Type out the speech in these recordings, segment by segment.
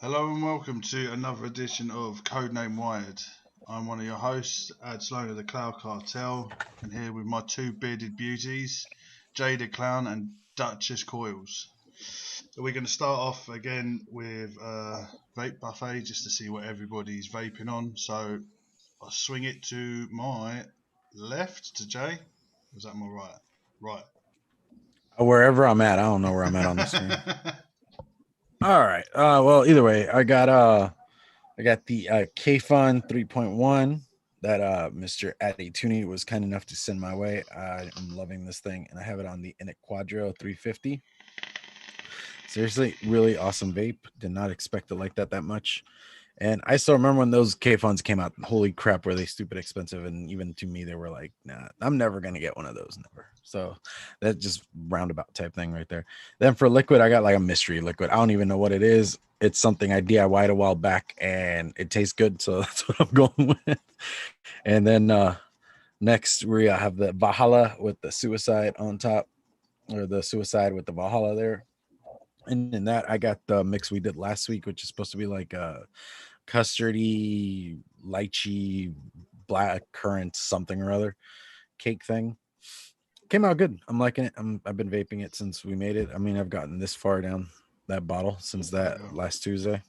Hello and welcome to another edition of Codename Wired. I'm one of your hosts, Sloane of the Cloud Cartel, and here with my two bearded beauties, Jada Klowne and Duchess Coils. We're going to start off again with vape buffet just to see what everybody's vaping on. So I'll swing it to my left to Jay. Was that my right? Right. Wherever I'm at, I don't know where I'm at on the screen. All right. Well, either way, I got the K-Fun 3.1 that Mr. Addy Tooney was kind enough to send my way. I am loving this thing, and I have it on the Init Quadro 350. Seriously, really awesome vape. Did not expect to like that much. And I still remember when those K-Funs came out. Holy crap, were they stupid expensive? And even to me, they were like, nah, I'm never going to get one of those, never. So that's just roundabout type thing right there. Then for liquid, I got like a mystery liquid. I don't even know what it is. It's something I DIY'd a while back, and it tastes good. So that's what I'm going with. And then next, we have the Valhalla with the Suicide on top, or the Suicide with the Valhalla there. And in that, I got the mix we did last week, which is supposed to be like a custardy, lychee, black currant, something or other cake thing. Came out good. I'm liking it. I've been vaping it since we made it. I mean, I've gotten this far down that bottle since that last Tuesday.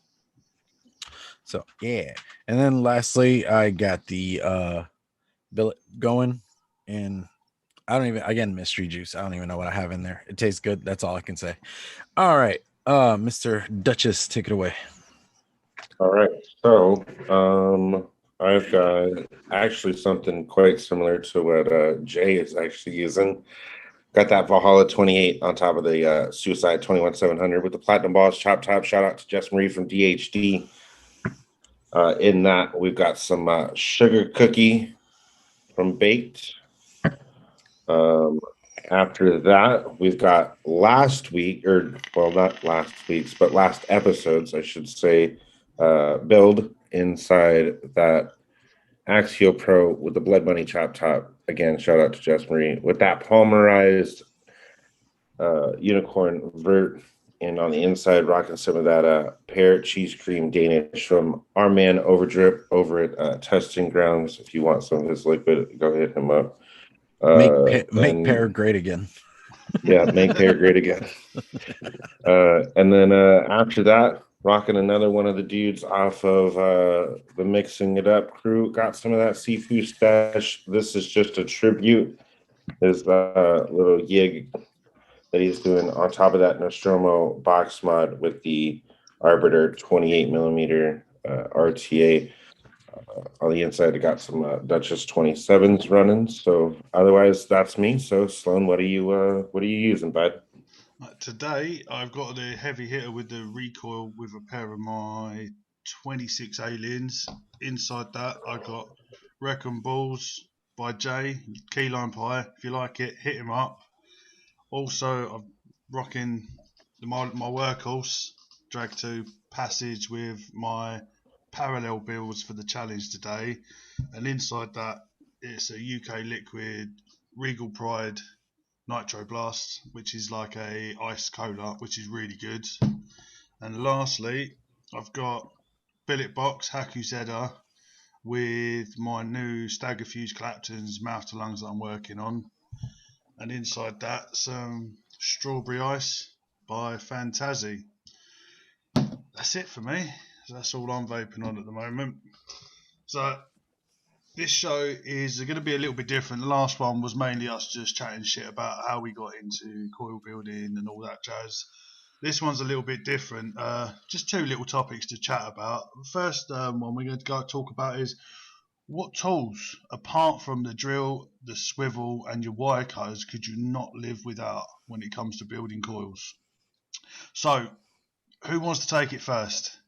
So yeah. And then lastly, I got the billet going, and I don't even, again, mystery juice. I don't even know what I have in there. It tastes good. That's all I can say. All right. Mr. Duchess, take it away. All right. So I've got actually something quite similar to what Jay is actually using. Got that Valhalla 28 on top of the Suicide 21700 with the platinum balls, chop top. Shout out to Jess Marie from DHD. In that, we've got some sugar cookie from Baked. After that, we've got last week, or well, not last week's, but last episodes, I should say, build inside that Axial Pro with the Blood Money chop top. Again, shout out to Jess Marie with that polymerized unicorn vert, and on the inside, rocking some of that pear cheese cream Danish from our man Overdrip over at Testing Grounds. If you want some of his liquid, go hit him up. Make pear great again. Yeah, make pear great again. And then after that, rocking another one of the dudes off of the Mixing It Up crew. Got some of that seafood stash. This is just a tribute. His little yig that he's doing on top of that Nostromo box mod with the Arbiter 28 millimeter RTA. On the inside, I got some Duchess 27s running. So otherwise, that's me. So Sloane, what are you using, bud? Today, I've got the heavy hitter with the recoil with a pair of my 26 aliens. Inside that, I got Wrecking Balls by Jay, Key Lime Pie. If you like it, hit him up. Also, I'm rocking my workhorse, Drag 2 Passage with my parallel builds for the challenge today. And inside that, it's a UK liquid Regal Pride Nitro Blast, which is like a ice cola, which is really good. And lastly, I've got Billet Box Haku Zedda with my new Stagger Fuse Clapton's mouth to lungs that I'm working on. And inside that, some Strawberry Ice by Fantazi. That's it for me. That's all I'm vaping on at the moment. So this show is going to be a little bit different. The last one was mainly us just chatting shit about how we got into coil building and all that jazz. This one's a little bit different. Just two little topics to chat about. The first one we're going to go talk about is what tools, apart from the drill, the swivel, and your wire cutters, could you not live without when it comes to building coils? So, who wants to take it first?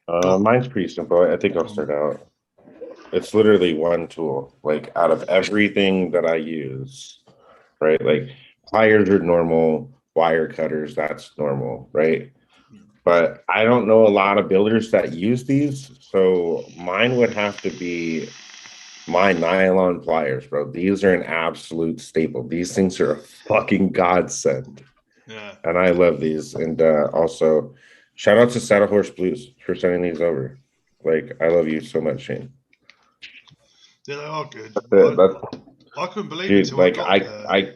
Mine's pretty simple. I think I'll start out. It's literally one tool. Like out of everything that I use, right? Like pliers are normal, wire cutters, that's normal, right? But I don't know a lot of builders that use these. So mine would have to be my nylon pliers, bro. These are an absolute staple. These things are a fucking godsend. Yeah. And I love these. And also Shout out to Saddle Horse Blues for sending these over. Like, I love you so much, Shane. Yeah, they are good. That's I couldn't believe it dude. until Like, I got there.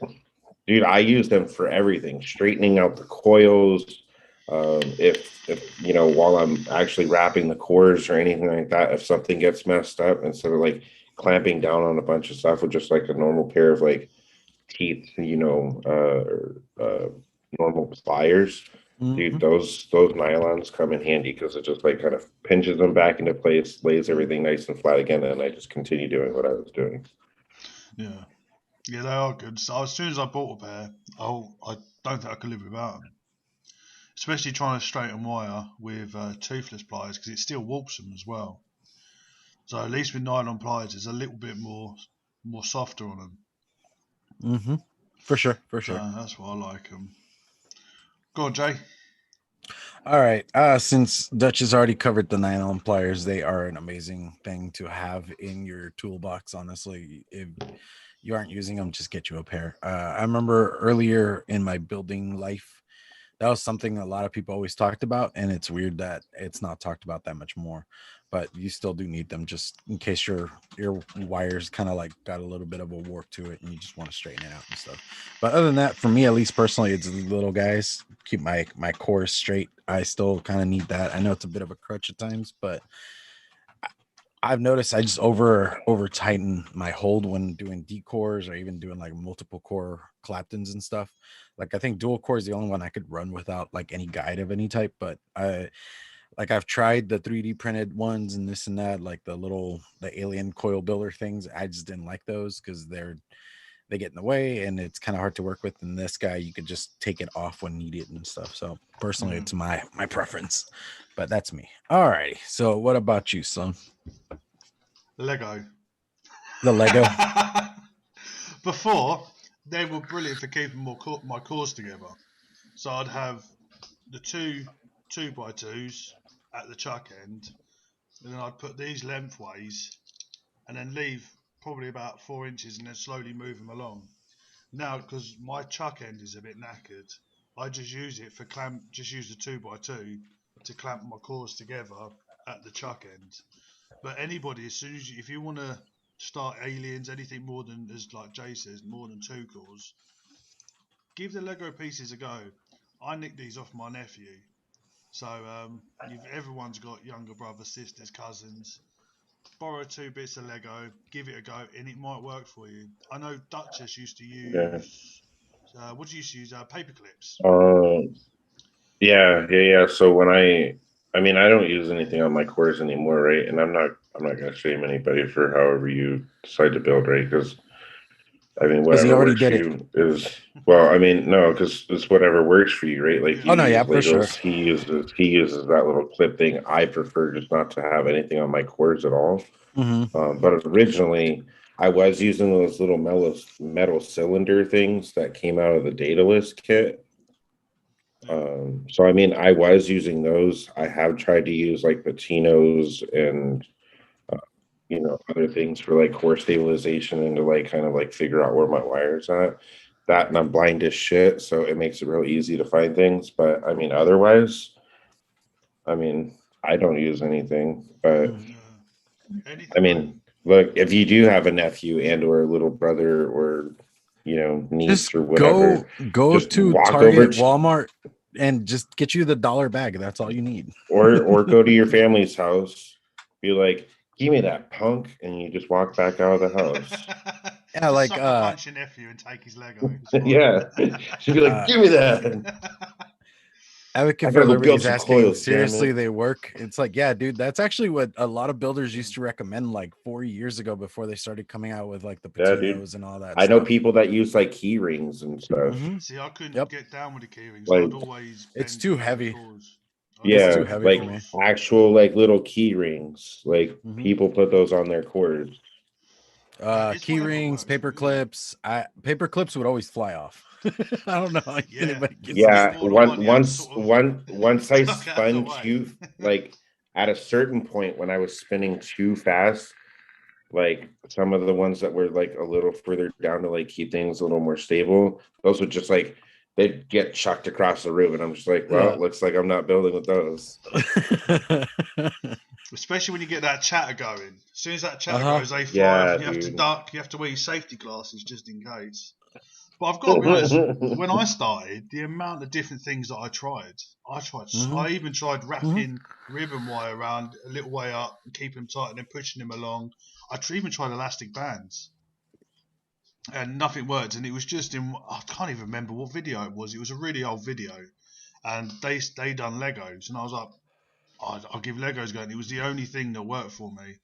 dude, I use them for everything, straightening out the coils. If you know, while I'm actually wrapping the cores or anything like that, if something gets messed up, instead of like clamping down on a bunch of stuff with just like a normal pair of like teeth, you know, normal pliers, dude, those nylons come in handy because it just like kind of pinches them back into place, lays everything nice and flat again, and I just continue doing what I was doing. Yeah. Yeah, they are good. So as soon as I bought a pair, I don't think I could live without them. Especially trying to straighten wire with toothless pliers because it still warps them as well. So at least with nylon pliers, it's a little bit more softer on them. For sure. So that's why I like them. Go on, Jay. All right. Since Dutch has already covered the nylon pliers, they are an amazing thing to have in your toolbox. Honestly, if you aren't using them, just get you a pair. I remember earlier in my building life, that was something a lot of people always talked about, and it's weird that it's not talked about that much more. But you still do need them just in case your wires kind of like got a little bit of a warp to it and you just want to straighten it out and stuff. But other than that, for me at least personally, it's the little guys keep my cores straight. I still kind of need that. I know it's a bit of a crutch at times, but I've noticed I just over tighten my hold when doing D cores or even doing like multiple core Claptons and stuff. Like I think dual core is the only one I could run without like any guide of any type. But I've tried the 3D printed ones and this and that, like the alien coil builder things. I just didn't like those because they get in the way and it's kind of hard to work with. And this guy, you could just take it off when needed and stuff. So personally, it's my preference, but that's me. All righty. So what about you, son? Lego. The Lego. Before, they were brilliant for keeping my cores together. So I'd have the two 2x2s at the chuck end, and then I'd put these lengthways, and then leave probably about 4 inches, and then slowly move them along. Now, because my chuck end is a bit knackered, I just use it for just use the 2x2 to clamp my cores together at the chuck end. But anybody, as soon as if you want to start aliens, anything more than, as like Jay says, more than 2 cores, give the Lego pieces a go. I nicked these off my nephew. So everyone's got younger brothers, sisters, cousins. Borrow 2 bits of Lego, give it a go, and it might work for you. I know Duchess used to use. What did you used to use? Paper clips. Yeah. So when I mean, I don't use anything on my cores anymore, right? And I'm not going to shame anybody for however you decide to build, right? Because I mean, whatever works for you is, well, I mean, no, because it's whatever works for you, right? Like, for sure. He uses that little clip thing. I prefer just not to have anything on my cores at all. But originally, I was using those little metal cylinder things that came out of the Daedalus kit. So I mean, I was using those. I have tried to use like patinos and you know, other things for like core stabilization and to like kind of like figure out where my wire's at. That, and I'm blind as shit, so it makes it real easy to find things. But I mean, otherwise, I mean, I don't use anything. But I mean, look, if you do have a nephew and or a little brother or you know niece just or whatever, go just to walk Target, over Walmart, and just get you the $1 bag. That's all you need. or go to your family's house, be like, give me that punk, and you just walk back out of the house. Yeah, just like punch your nephew and take his Lego. Yeah, she'd be like, give me that. Advocate for Liberty is asking, coils, seriously, they work? It's like, yeah, dude, that's actually what a lot of builders used to recommend like 4 years ago before they started coming out with like the patinos and all that. I know people that use like key rings and stuff. See, I couldn't get down with the key rings. Like, I'd always it's too heavy. Yeah, too heavy like actual like little key rings. Like people put those on their cords. Key rings, paper clips. Paper clips would always fly off. I don't know. Once I spun too, like at a certain point when I was spinning too fast, like some of the ones that were like a little further down to like keep things a little more stable, those would just like they'd get chucked across the room, and I'm just like, well, Yeah. it looks like I'm not building with those. Especially when you get that chatter going. As soon as that chatter Uh-huh. goes, they fly off Yeah, and you have to dude. duck. You have to wear your safety glasses just in case. But I've got to be honest, when I started, the amount of different things that I tried. I even tried wrapping ribbon wire around a little way up and keeping them tight and then pushing them along. I even tried elastic bands. And nothing worked. And it was just I can't even remember what video it was. It was a really old video. And they done Legos. And I was like, I'll give Legos a go. And it was the only thing that worked for me.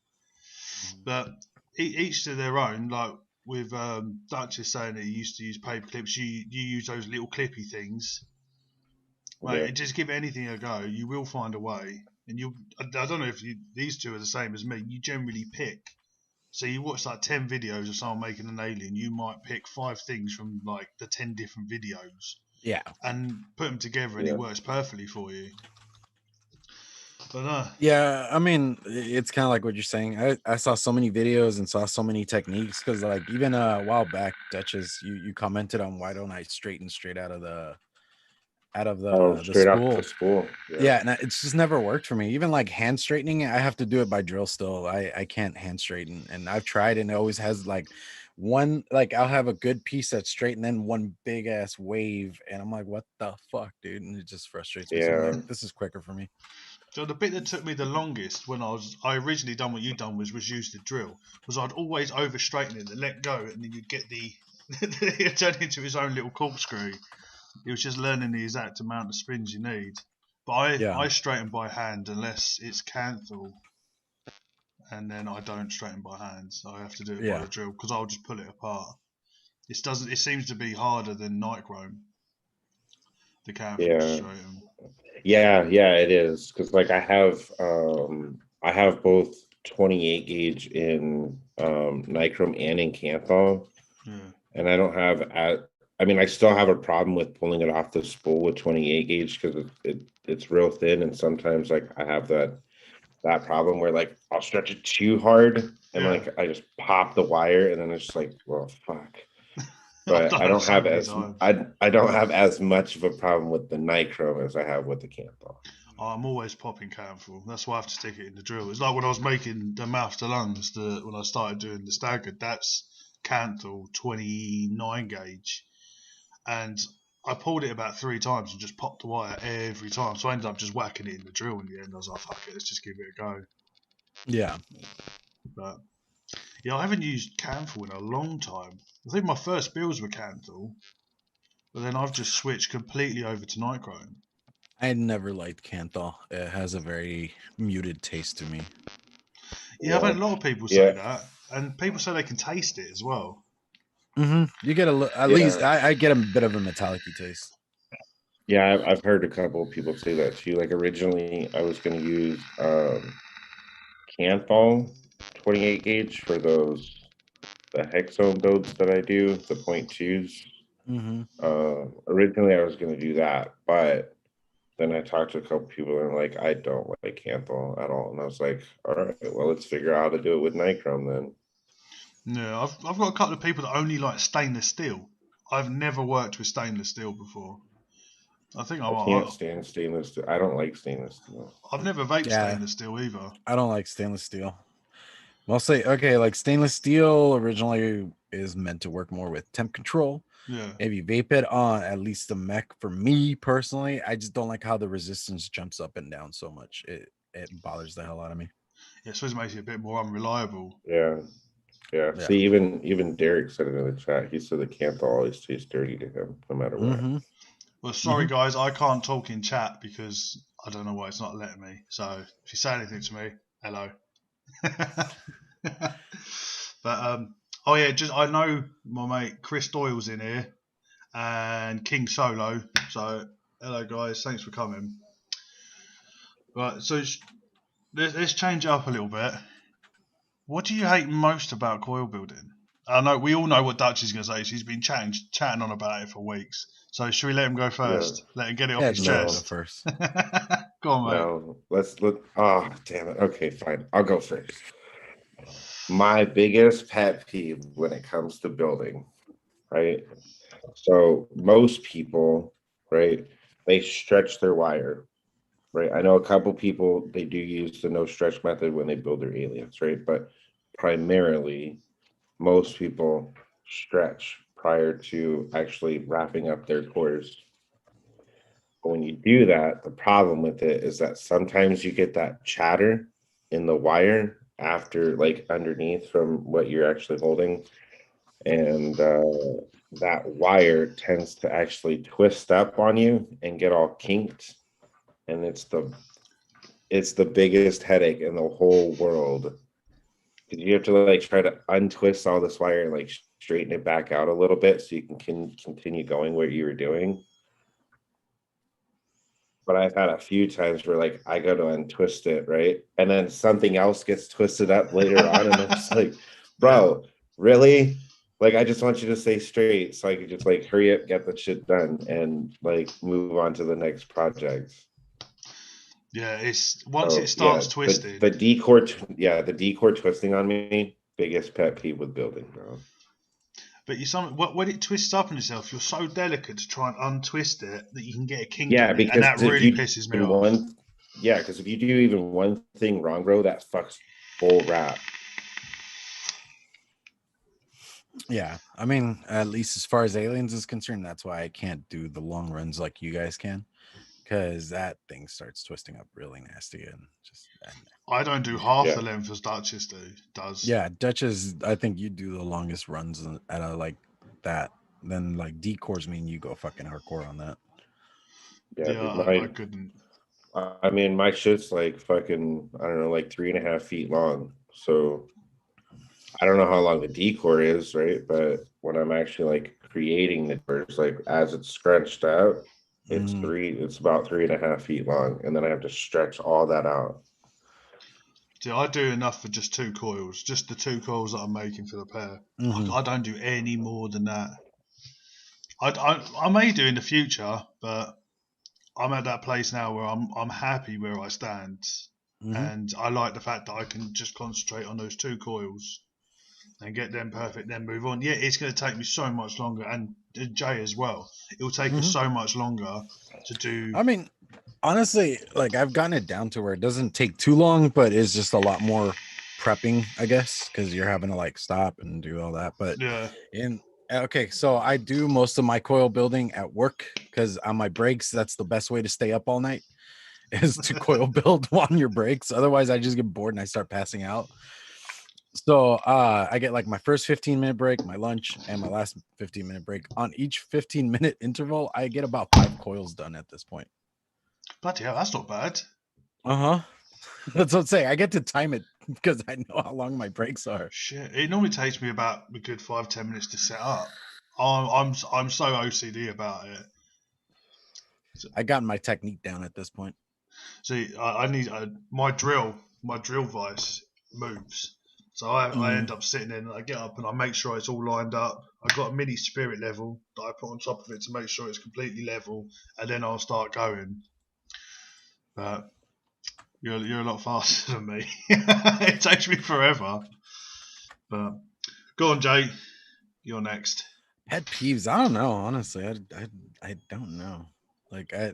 But each to their own. Like with Dutch is saying that he used to use paper clips. You use those little clippy things. Mate, just give anything a go. You will find a way. And I don't know if these two are the same as me. You generally pick. So you watch like 10 videos of someone making an alien. You might pick 5 things from like the 10 different videos. Yeah. And put them together, and it works perfectly for you. But yeah, I mean, it's kind of like what you're saying. I saw so many videos and saw so many techniques because, like, even a while back, Duchess, you commented on why don't I straighten straight out of the Straight off spool. the spool. Yeah, and it's just never worked for me. Even like hand straightening, I have to do it by drill still. I can't hand straighten, and I've tried, and it always has like one, like I'll have a good piece that's straight, and then one big ass wave, and I'm like, what the fuck, dude? And it just frustrates me. So I'm like, this is quicker for me. So the bit that took me the longest when I originally done what you done was use the drill, was I'd always over straighten it and let go, and then you'd get it turned into its own little corkscrew. It was just learning the exact amount of spins you need. But I straighten by hand unless it's Canthal, and then I don't straighten by hand. So I have to do it by the drill because I'll just pull it apart. It seems to be harder than Nichrome. The Canthal to straighten. Yeah, it is, because like I have both 28 gauge in Nichrome and in Canthal, and I don't have I mean, I still have a problem with pulling it off the spool with 28 gauge because it's real thin, and sometimes like I have that problem where like I'll stretch it too hard and like I just pop the wire, and then it's just like, well, fuck. But I don't have as much of a problem with the Nichrome as I have with the Canthal. I'm always popping Canthal. That's why I have to stick it in the drill. It's like when I was making the mouth to lungs, when I started doing the staggered, that's Canthal 29 gauge. And I pulled it about 3 times and just popped the wire every time. So I ended up just whacking it in the drill in the end. I was like, fuck it, let's just give it a go. Yeah. But yeah, I haven't used Canthal in a long time. I think my first builds were Canthal, but then I've just switched completely over to Nichrome. I never liked Canthal. It has a very muted taste to me. Yeah, I've had a lot of people say that, and people say they can taste it as well. You get at least I get a bit of a metallic-y taste. Yeah, I've heard a couple of people say that too. Like originally, I was going to use Canthal 28 gauge for the hexone builds that I do, the 0.2s. Originally, I was going to do that, but then I talked to a couple people and like, I don't like Canthal at all, and I was like, all right, well, let's figure out how to do it with Nichrome then. Yeah, I've got a couple of people that only like stainless steel. I've never worked with stainless steel before. I can't stand stainless steel. I don't like stainless steel. I've never vaped stainless steel either. I don't like stainless steel. Mostly, like stainless steel originally is meant to work more with temp control. Yeah. If you vape it on at least the mech, for me personally, I just don't like how the resistance jumps up and down so much. It bothers the hell out of me. Yeah, so it makes it a bit more unreliable. Yeah. See, even Derek said it in the chat. He said the Canthal always tastes dirty to him, no matter what. Well, sorry guys, I can't talk in chat because I don't know why it's not letting me. So if you say anything to me, hello. But I know my mate Chris Doyle's in here and King Solo. So hello guys, thanks for coming. Right, so let's change it up a little bit. What do you hate most about coil building? I know we all know what Dutch is going to say. She's been chatting on about it for weeks. So should we let him go first? Yeah. Let him get it off his chest. First. Go on, mate. No, let's look. Oh, damn it. Okay, fine. I'll go first. My biggest pet peeve when it comes to building, right? So most people, right, they stretch their wire, right? I know a couple people, they do use the no stretch method when they build their aliens, right? But primarily, most people stretch prior to actually wrapping up their cores. But when you do that, the problem with it is that sometimes you get that chatter in the wire after, like underneath from what you're actually holding. And that wire tends to actually twist up on you and get all kinked. And it's the biggest headache in the whole world. You have to like try to untwist all this wire and like straighten it back out a little bit so you can continue going what you were doing. But I've had a few times where like I go to untwist it, right? And then something else gets twisted up later on. And I'm just like, bro, really? Like, I just want you to stay straight so I could just like hurry up, get the shit done, and like move on to the next project. Yeah, it's once it starts twisting. The D-core, the D-core twisting on me, biggest pet peeve with building, bro. But when it twists up on itself, you're so delicate to try and untwist it that you can get a kink in it, and that really pisses me off. Because if you do even one thing wrong, bro, that fucks full wrap. Yeah, I mean, at least as far as aliens is concerned, that's why I can't do the long runs like you guys can, because that thing starts twisting up really nasty and just. I don't do half the length as Duchess does. Yeah, Duchess, I think you do the longest runs at a like that. Then like D-cores mean you go fucking hardcore on that. Yeah, I couldn't. I mean, my shit's like fucking, I don't know, like 3.5 feet long. So I don't know how long the D-core is, right? But when I'm actually like creating the doors, like as it's scrunched out, it's about 3.5 feet long, and then I have to stretch all that out. See, I do enough for just 2 coils, just the 2 coils that I'm making for the pair. I don't do any more than that. I may do in the future, but I'm at that place now where I'm happy where I stand, and I like the fact that I can just concentrate on those 2 coils and get them perfect, then move on. Yeah, it's going to take me so much longer, and Jay as well. It will take us so much longer to do. I mean, honestly, like I've gotten it down to where it doesn't take too long, but it's just a lot more prepping, I guess, because you're having to like stop and do all that. But okay, so I do most of my coil building at work because on my breaks, that's the best way to stay up all night is to coil build on your breaks. Otherwise, I just get bored and I start passing out. So I get like my first 15-minute break, my lunch, and my last 15-minute break. On each 15-minute interval, I get about 5 coils done at this point. Bloody hell, that's not bad. That's what I'm saying. I get to time it because I know how long my breaks are. Shit, it normally takes me about a good 5-10 minutes to set up. I'm so OCD about it. I got my technique down at this point. See, I need my drill vise moves. So I end up sitting in and I get up and I make sure it's all lined up. I've got a mini spirit level that I put on top of it to make sure it's completely level, and then I'll start going. But you're a lot faster than me. It takes me forever. But go on, Jay. You're next. Pet peeves? I don't know. Honestly, I don't know. Like I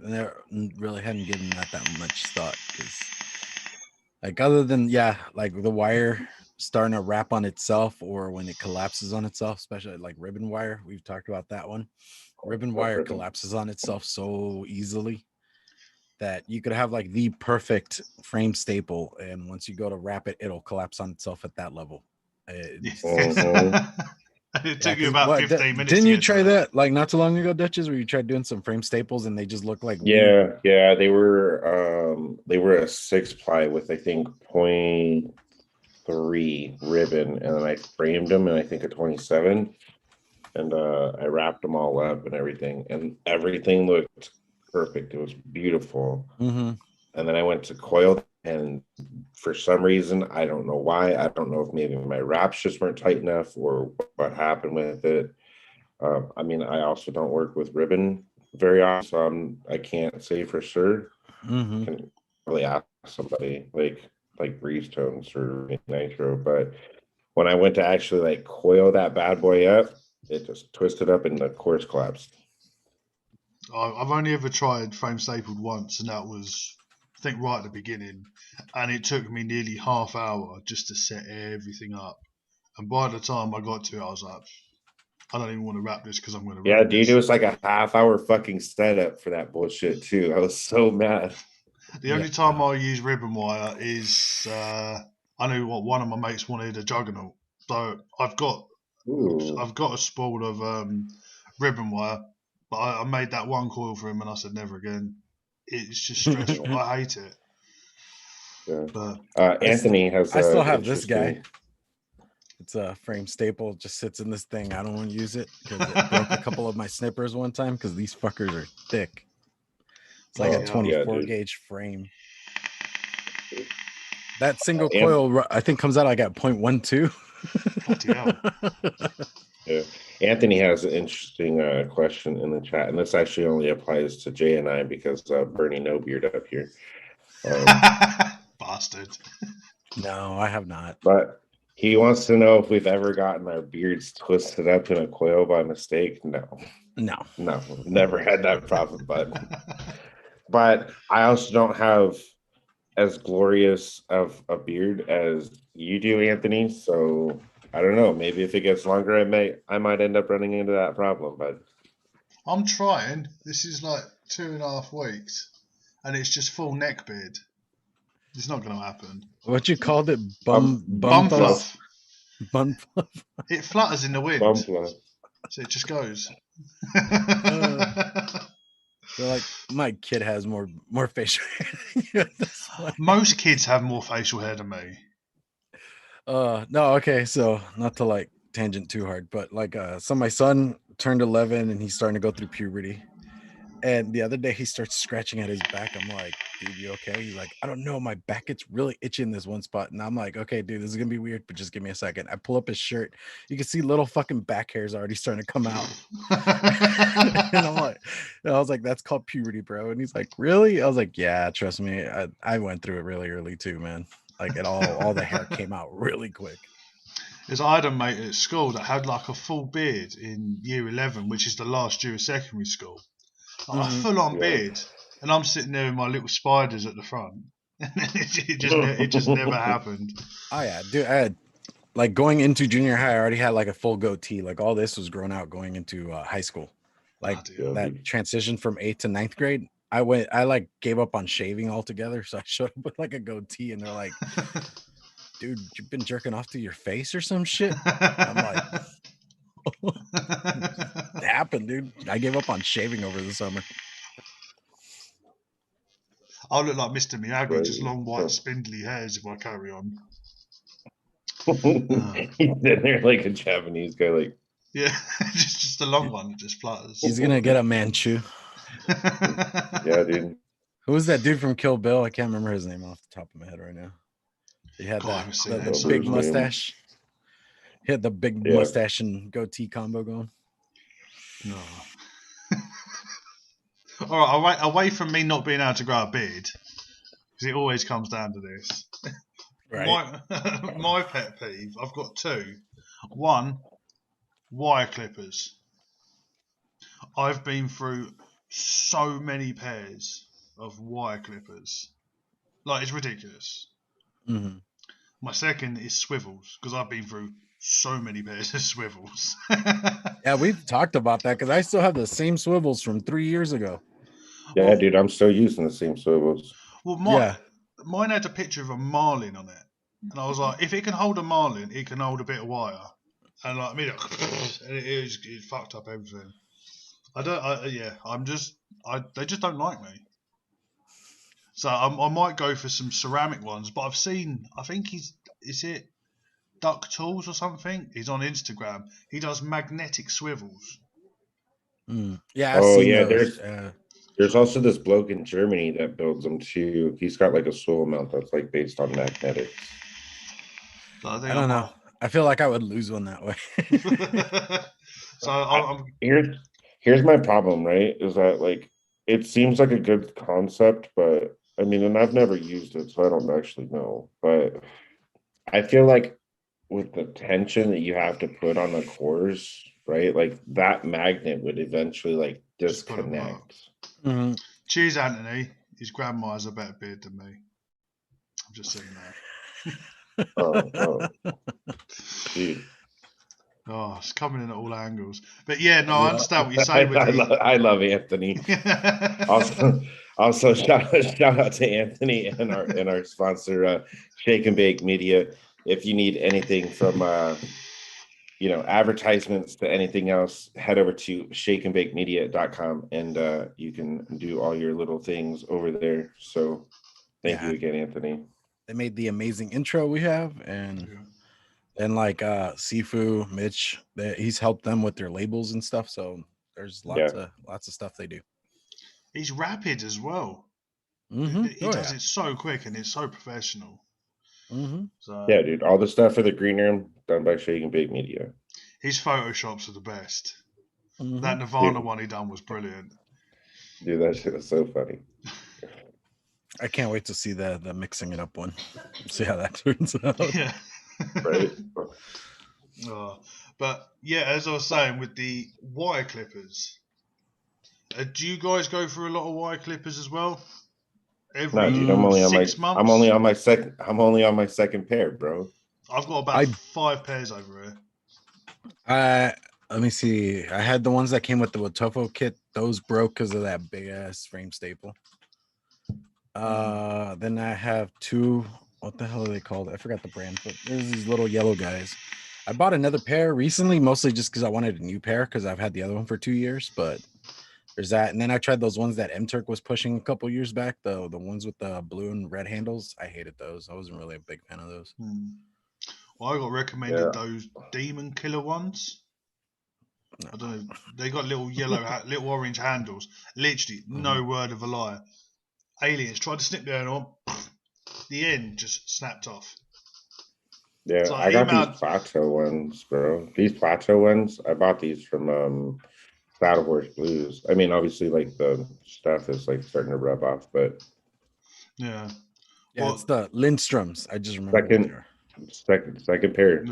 really hadn't given that much thought because, like, other than like the wire starting to wrap on itself or when it collapses on itself, especially like ribbon wire. We've talked about that one. Ribbon wire collapses on itself so easily that you could have like the perfect frame staple, and once you go to wrap it, it'll collapse on itself at that level. It took you about 15 minutes. Didn't you try that like not too long ago, Duchess, where you tried doing some frame staples and they just look like they were a 6-ply with I think 0.3 ribbon, and then I framed them in I think a 27, and I wrapped them all up and everything looked perfect. It was beautiful. And then I went to coil, and for some reason, I don't know why. I don't know if maybe my wraps just weren't tight enough or what happened with it. I mean, I also don't work with ribbon very often, so I can't say for sure. I can really ask somebody like Breeze Tones or Nitro. But when I went to actually like coil that bad boy up, it just twisted up and the cores collapsed. I've only ever tried frame stapled once, and that was, I think, right at the beginning. And it took me nearly half hour just to set everything up. And by the time I got to it, I was like, I don't even want to wrap this because I'm going to Yeah, ruin dude, this. it was like a half-hour fucking setup for that bullshit too. I was so mad. The only time I use ribbon wire is I knew what one of my mates wanted a juggernaut, so I've got a spool of ribbon wire, but I made that one coil for him, and I said never again. It's just stressful. I hate it. Yeah. But Anthony has. I still have this guy. It's a frame staple. Just sits in this thing. I don't want to use it because it broke a couple of my snippers one time because these fuckers are thick. It's like a 24 gauge frame. That single coil, I think, comes out like at 0.12. Yeah. Anthony has an interesting question in the chat, and this actually only applies to Jay and I because Bernie no beard up here. Bastard. No, I have not. But he wants to know if we've ever gotten our beards twisted up in a coil by mistake. No, never had that problem. But I also don't have as glorious of a beard as you do, Anthony. So I don't know. Maybe if it gets longer, I might end up running into that problem. But I'm trying. This is like 2.5 weeks, and it's just full neck beard. It's not going to happen. What you called it? Bum fluff. Bum fluff. It flutters in the wind. Bum fluff. So it just goes. Like my kid has more facial hair. Most kids have more facial hair than me. No, okay, so not to like tangent too hard, but like so my son turned 11 and he's starting to go through puberty. And the other day he starts scratching at his back. I'm like, dude, you okay? He's like, I don't know, my back gets really itchy in this one spot. And I'm like, okay, dude, this is gonna be weird, but just give me a second. I pull up his shirt. You can see little fucking back hairs already starting to come out. And I was like, that's called puberty, bro. And he's like, really? I was like, yeah, trust me. I went through it really early too, man. Like it all the hair came out really quick. Because I had a mate at school that had like a full beard in year 11, which is the last year of secondary school. Like a full-on beard, and I'm sitting there with my little spiders at the front. it just never happened. Oh yeah, dude. I had like going into junior high, I already had like a full goatee. Like all this was grown out going into high school. Like that transition from 8th to 9th grade, I like gave up on shaving altogether. So I showed up with like a goatee, and they're like, "Dude, you've been jerking off to your face or some shit." I'm like. It happened, dude. I gave up on shaving over the summer. I'll look like Mr. Miyagi, just long, white, spindly hairs if I carry on. He's in there like a Japanese guy, like just a long one that just flutters. He's gonna get a Manchu. Yeah, dude. Who was that dude from Kill Bill? I can't remember his name off the top of my head right now. He had that big mustache. He had the big mustache and goatee combo going. No. All right, away from me not being able to grow a beard, because it always comes down to this. Right. My pet peeve, I've got two. One, wire clippers. I've been through so many pairs of wire clippers. Like, it's ridiculous. Mm-hmm. My second is swivels, because I've been through so many pairs of swivels. Yeah, we've talked about that because I still have the same swivels from 3 years ago. Yeah, dude, I'm still using the same swivels. Well, mine had a picture of a marlin on it, and I was like, if it can hold a marlin, it can hold a bit of wire. And like me, it fucked up everything. They just don't like me. So I might go for some ceramic ones, but I think is it Duck Tools or something? He's on Instagram. He does magnetic swivels. Yeah, I've seen those. There's also this bloke in Germany that builds them too. He's got like a swivel mount that's like based on magnetics. So I don't know. I feel like I would lose one that way. So here's my problem, right? Is that like it seems like a good concept, but I mean, and I've never used it, so I don't actually know. But I feel like with the tension that you have to put on the cores, right? Like that magnet would eventually like Just put 'em disconnect. Mm-hmm. Cheers, Anthony. His grandma has a better beard than me. I'm just saying that. Oh, dude. Oh, it's coming in at all angles. But yeah, no, I understand what you say with I love Anthony. Also, shout out to Anthony and our sponsor, Shake and Bake Media. If you need anything from advertisements to anything else, head over to shakeandbakemedia.com and you can do all your little things over there. So thank you again, Anthony. They made the amazing intro we have, and like Sifu, Mitch, he's helped them with their labels and stuff. So there's lots of stuff they do. He's rapid as well. Mm-hmm. He does it so quick and it's so professional. Mm-hmm. So, yeah, dude, all the stuff for the green room done by Shake and Bake Media. His photoshops are the best. Mm-hmm. That Nirvana one he done was brilliant. Dude, that shit was so funny. I can't wait to see the mixing it up one. See how that turns out. Yeah. Right. But yeah, as I was saying with the wire clippers, do you guys go through a lot of wire clippers as well? No, dude, I'm only on 6 months. I'm only on my second pair, bro. I've got about 5 pairs over here. Let me see. I had the ones that came with the Watofo kit. Those broke because of that big ass frame staple. Then I have 2. What the hell are they called? I forgot the brand, but there's these little yellow guys. I bought another pair recently, mostly just because I wanted a new pair because I've had the other one for 2 years. But there's that, and then I tried those ones that M-Turk was pushing a couple years back. The ones with the blue and red handles. I hated those. I wasn't really a big fan of those. Well, I got recommended those Demon Killer ones. I don't know. They got little yellow, little orange handles. Literally, no word of a lie. Aliens tried to snip the end on. The end just snapped off. Yeah, So I got these plateau ones, bro. These plateau ones, I bought these from Saddle Horse Blues. I mean, obviously, like the stuff is like starting to rub off, but yeah, well, it's the Lindstroms. I just remember second pair,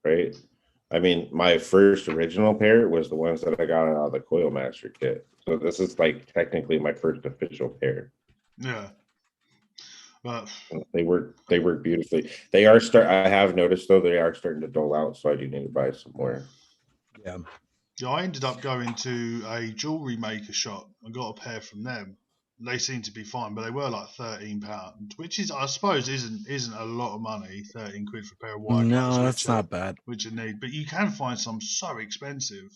right? I mean, my first original pair was the ones that I got out of the Coil Master kit. So this is like technically my first official pair. Yeah. But they work beautifully. They are I have noticed though they are starting to dull out, so I do need to buy some more. Yeah, I ended up going to a jewelry maker shop and got a pair from them. They seemed to be fine, but they were like £13, which is, I suppose, isn't a lot of money. 13 quid for a pair of wire. No, that's not bad. Which you need, but you can find some so expensive.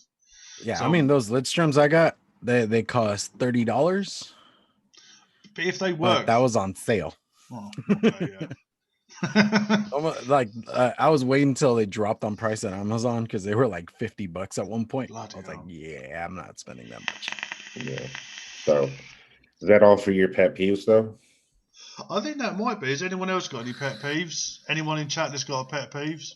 Yeah, so, I mean those Lidstroms I got, they cost $30. But if they work, that was on sale. Oh, okay, yeah. Like I was waiting until they dropped on price at Amazon because they were like $50 at one point. Bloody I was like, yeah, I'm not spending that much. Yeah. So is that all for your pet peeves though? I think that might be. Has anyone else got any pet peeves? Anyone in chat that's got a pet peeves?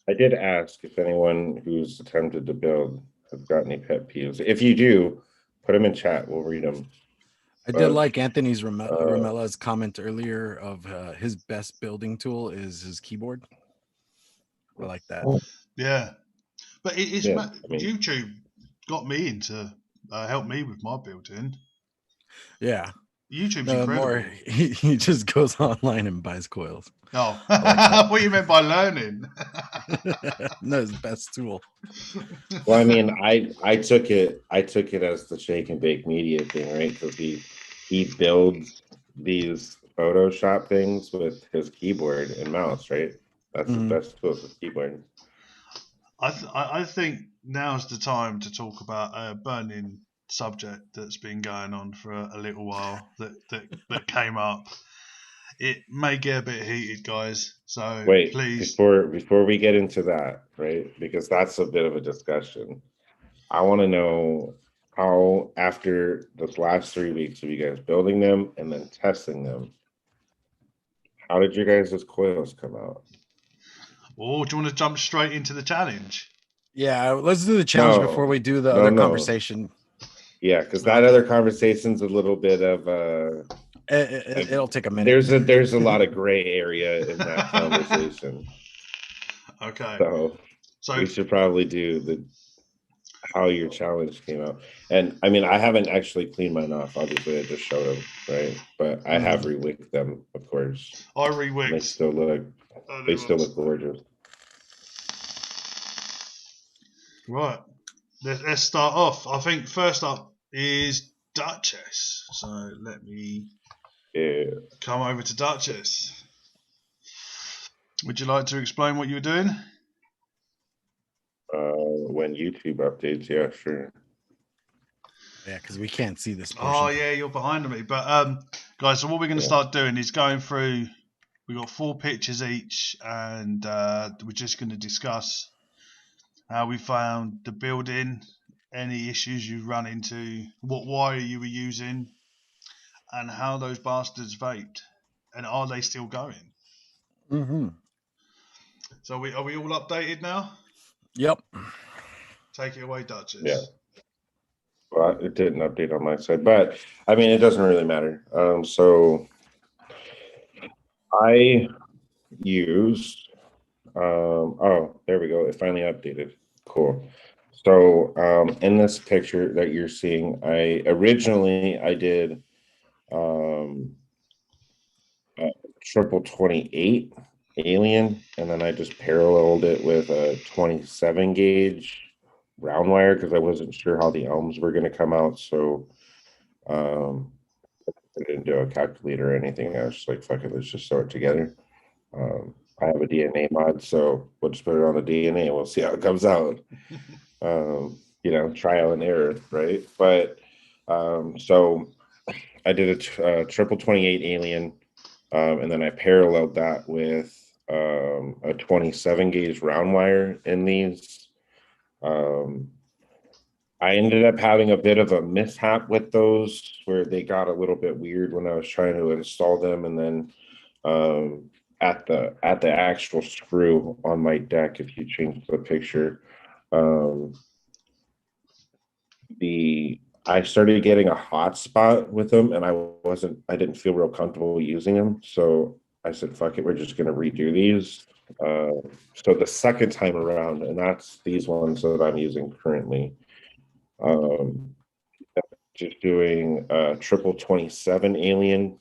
I did ask if anyone who's attempted to build has got any pet peeves. If you do, put them in chat. We'll read them. I did like Anthony's Ramella's comment earlier of his best building tool is his keyboard. I like that. Yeah, but YouTube got me into help me with my building. Yeah, YouTube's incredible. He just goes online and buys coils. Oh, like what you meant by learning? No, his best tool. Well, I mean, I took it as the Shake and Bake Media thing, right? Because he builds these Photoshop things with his keyboard and mouse, right? That's the best tool for keyboard. I think now's the time to talk about a burning subject that's been going on for a little while that came up. It may get a bit heated, guys. So wait, please, before we get into that, right? Because that's a bit of a discussion. I want to know how, after this last 3 weeks of you guys building them and then testing them, how did your guys' coils come out? Oh, do you want to jump straight into the challenge? Yeah, let's do the challenge before we do the other conversation. Yeah, because that other conversation's a little bit of it'll take a minute. There's a lot of gray area in that conversation. Okay. So we should probably do how your challenge came out. And I mean, I haven't actually cleaned mine off. Obviously, I just showed them, right? But I have rewicked them, of course. I rewicked. They still look gorgeous. Right. Let's start off. I think first up is Duchess. So let me come over to Duchess. Would you like to explain what you were doing? When YouTube updates, yeah, sure. Yeah, because we can't see this portion. Oh yeah, you're behind me. But guys, so what we're going to start doing is going through. We've got 4 pictures each, and we're just going to discuss how we found the building, any issues you run into, what wire you were using, and how those bastards vaped, and are they still going? Mm-hmm. So are we all updated now? Yep. Take it away, Duchess. Yeah. Well, it didn't update on my side, but I mean, it doesn't really matter. So I used, oh, there we go. It finally updated. Cool. So in this picture that you're seeing, I did triple 28 alien, and then I just paralleled it with a 27 gauge round wire because I wasn't sure how the elms were going to come out. So I didn't do a calculator or anything. I was just like, fuck it, let's just sew it together. I have a DNA mod, so we'll just put it on the DNA and we'll see how it comes out. Trial and error, right? But so I did a triple 28 alien, and then I paralleled that with a 27 gauge round wire in these. I ended up having a bit of a mishap with those where they got a little bit weird when I was trying to install them, and then at the actual screw on my deck, if you change the picture, I started getting a hot spot with them, and I didn't feel real comfortable using them, so I said, fuck it, we're just going to redo these. So the second time around, and that's these ones that I'm using currently, just doing triple 27 alien,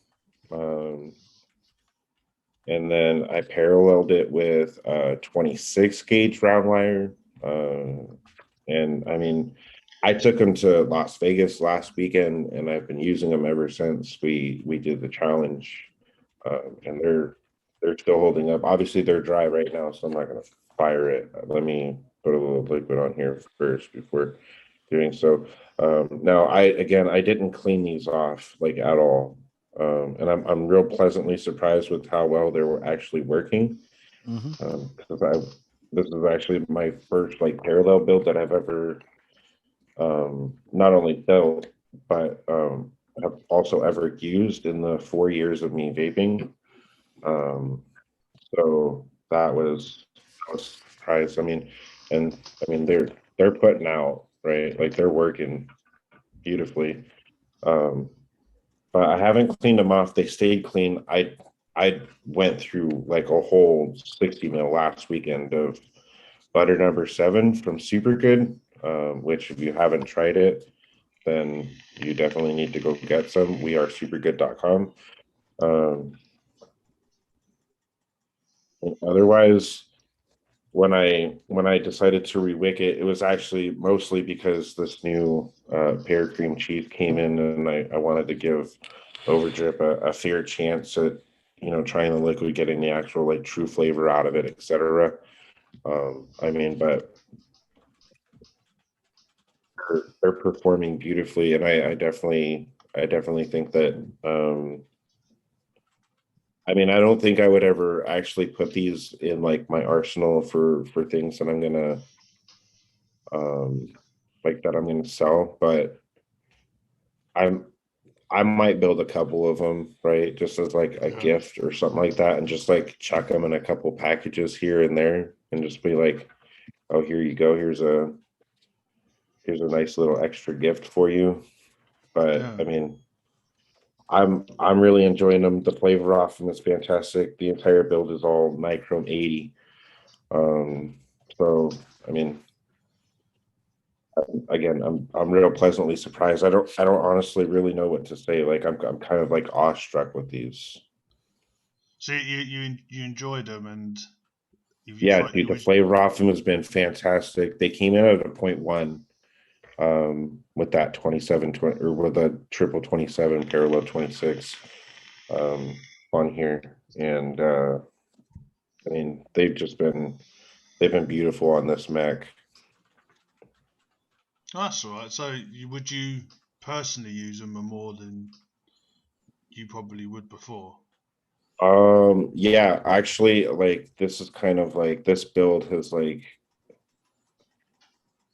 and then I paralleled it with 26 gauge round wire, and I mean, I took them to Las Vegas last weekend, and I've been using them ever since we did the challenge, and they're still holding up. Obviously, they're dry right now, so I'm not going to fire it. Let me put a little liquid on here first before doing so. Now, I didn't clean these off like at all, and I'm real pleasantly surprised with how well they were actually working. Because this is actually my first like parallel build that I've ever not only built but have also ever used in the 4 years of me vaping. So that was surprised. I mean, they're putting out, right? Like they're working beautifully. But I haven't cleaned them off. They stayed clean. I went through like a whole 60 mil last weekend of butter number 7 from Supergood, which if you haven't tried it, then you definitely need to go get some. We are supergood.com. Otherwise, when I decided to rewick it, it was actually mostly because this new pear cream cheese came in, and I wanted to give Overdrip a fair chance at trying the liquid, getting the actual like true flavor out of it, etc. I mean, but they're performing beautifully, and I definitely think that. I mean, I don't think I would ever actually put these in like my arsenal for things that I'm gonna sell, but I might build a couple of them, right, just as like a gift or something like that, and just like chuck them in a couple packages here and there, and just be like, oh, here you go, here's a nice little extra gift for you. But I mean, I'm really enjoying them. The flavor off them is fantastic. The entire build is all Nichrome 80. So I mean, again, I'm real pleasantly surprised. I don't honestly really know what to say. Like I'm kind of like awestruck with these. So you enjoyed them, and you Yeah, thought dude, you the would. flavor off them has been fantastic. They came in at a 0.1 with that 27 20 or with a triple 27 parallel 26 on here. And I mean they've been beautiful on this mech. Oh, that's all right. So would you personally use them more than you probably would before? Yeah, actually, like this is kind of like this build has like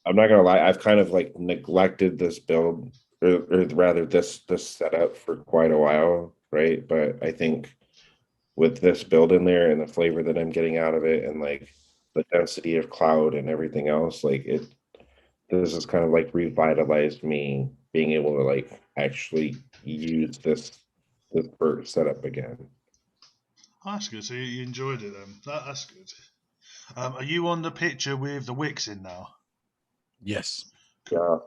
I'm not gonna lie, I've kind of like neglected this build or rather this setup for quite a while, right? But I think with this build in there and the flavor that I'm getting out of it and like the density of cloud and everything else, like this has kind of like revitalized me being able to like actually use this bird setup again. Oh, that's good. So you enjoyed it then. That's good. Are you on the picture with the wicks in now? Yes. Yeah.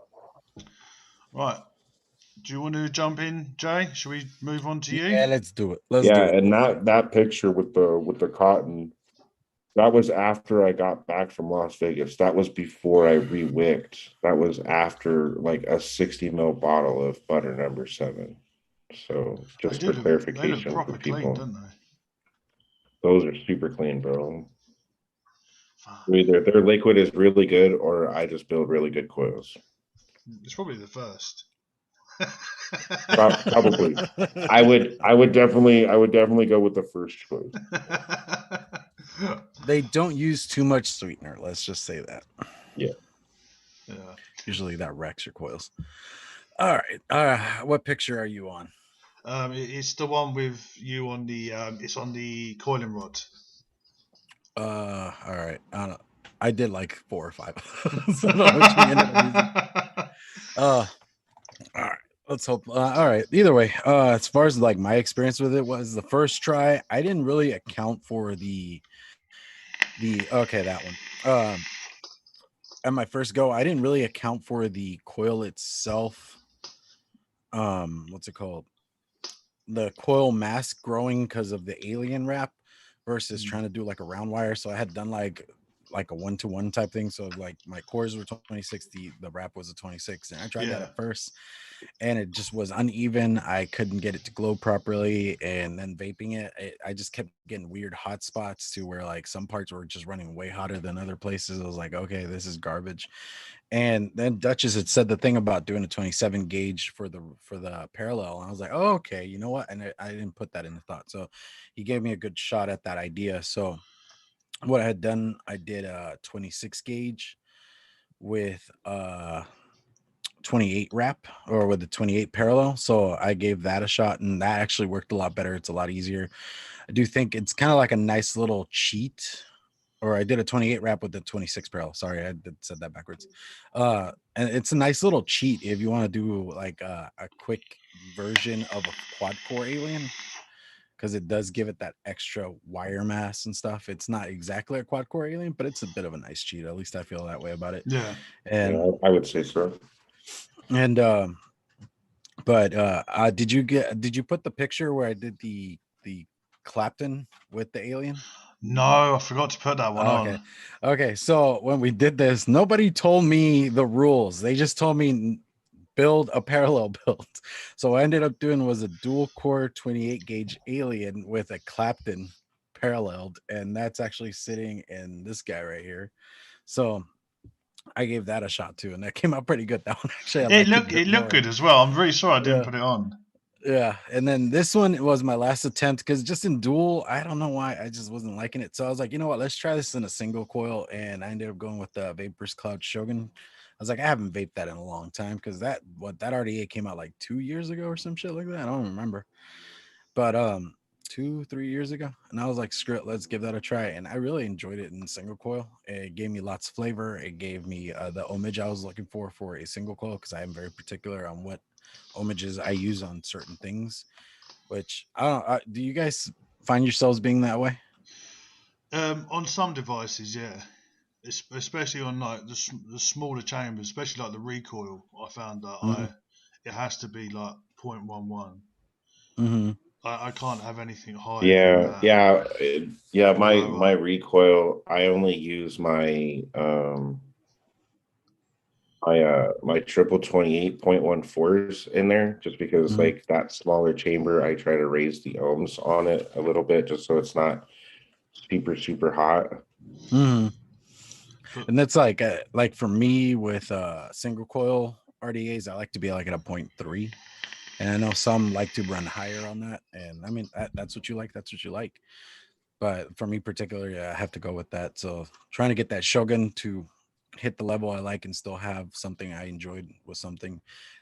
Right. Do you want to jump in, Jay? Should we move on to you? Yeah, let's do it. Let's Yeah, do it. and that picture with the cotton, that was after I got back from Las Vegas. That was before I re-wicked. That was after like a 60 ml bottle of butter number 7. So They just do for look. They look clarification for proper clean, people, don't they? those are super clean, bro. Fuck. Either their liquid is really good or I just build really good coils. It's probably the first. Probably. I would definitely go with the first choice. They don't use too much sweetener. Let's just say that. Yeah. Yeah. Usually that wrecks your coils. All right. What picture are you on? It's the one with you on the. It's on the coiling rod. All right. I don't know. I did like 4 or 5. So I don't know which one you ended up using. All right. Let's hope. All right. Either way, as far as like my experience with it was the first try, I didn't really account for the okay, that one. At my first go, I didn't really account for the coil itself. What's it called? The coil mask growing because of the alien wrap versus trying to do like a round wire. So I had done like a 1-to-1 type thing. So like my cores were 26, the wrap was a 26, and I tried that Yeah. at first, and it just was uneven. I couldn't get it to glow properly, and then vaping it, I just kept getting weird hot spots to where like some parts were just running way hotter than other places. I was like, okay, this is garbage. And then Duchess had said the thing about doing a 27 gauge for the parallel, and I was like, oh, okay, you know what? And I didn't put that into thought. So he gave me a good shot at that idea. So what I had done, I did a 26 gauge with 28 wrap, or with the 28 parallel. So I gave that a shot, and that actually worked a lot better. It's a lot easier. I do think it's kind of like a nice little cheat. Or I did a 28 wrap with the 26 parallel. Sorry, said that backwards. And it's a nice little cheat if you want to do like a quick version of a quad core alien, because it does give it that extra wire mass and stuff. It's not exactly a quad core alien, but it's a bit of a nice cheat. At least I feel that way about it. Yeah. And Yeah, I would say so. and but did you put the picture where I did the Clapton with the alien? No, I forgot to put that one Okay. on. Okay. So when we did this, nobody told me the rules. They just told me build a parallel build. So what I ended up doing was a dual core 28 gauge alien with a Clapton paralleled. And that's actually sitting in this guy right here. So I gave that a shot too. And that came out pretty good. That one actually I liked it a bit It looked more. good as well. I'm really sorry I didn't Yeah. put it on. Yeah, and then this one was my last attempt because just in dual, I don't know why I just wasn't liking it. So I was like, you know what, let's try this in a single coil, and I ended up going with the Vapors Cloud Shogun. I was like, I haven't vaped that in a long time because that RDA came out like 2 years ago or some shit like that. I don't remember, but 2-3 years ago, and I was like, screw it, let's give that a try, and I really enjoyed it in single coil. It gave me lots of flavor. It gave me the homage I was looking for a single coil because I am very particular on what homages I use on certain things. Which I don't. Do you guys find yourselves being that way? On some devices, yeah. especially on like the smaller chambers, especially like the recoil. I found that it has to be like 0.11. Mm-hmm. I can't have anything higher than Yeah, that. yeah. Or My lower. recoil, I only use my triple 28.14s in there, just because Mhm. like that smaller chamber, I try to raise the ohms on it a little bit, just so it's not super hot. Mm-hmm. But And that's like for me with single coil RDAs, I like to be like at a 0.3. And I know some like to run higher on that. And I mean, that's what you like. That's what you like. But for me particularly, I have to go with that. So trying to get that Shogun to hit the level I like and still have something I enjoyed with something.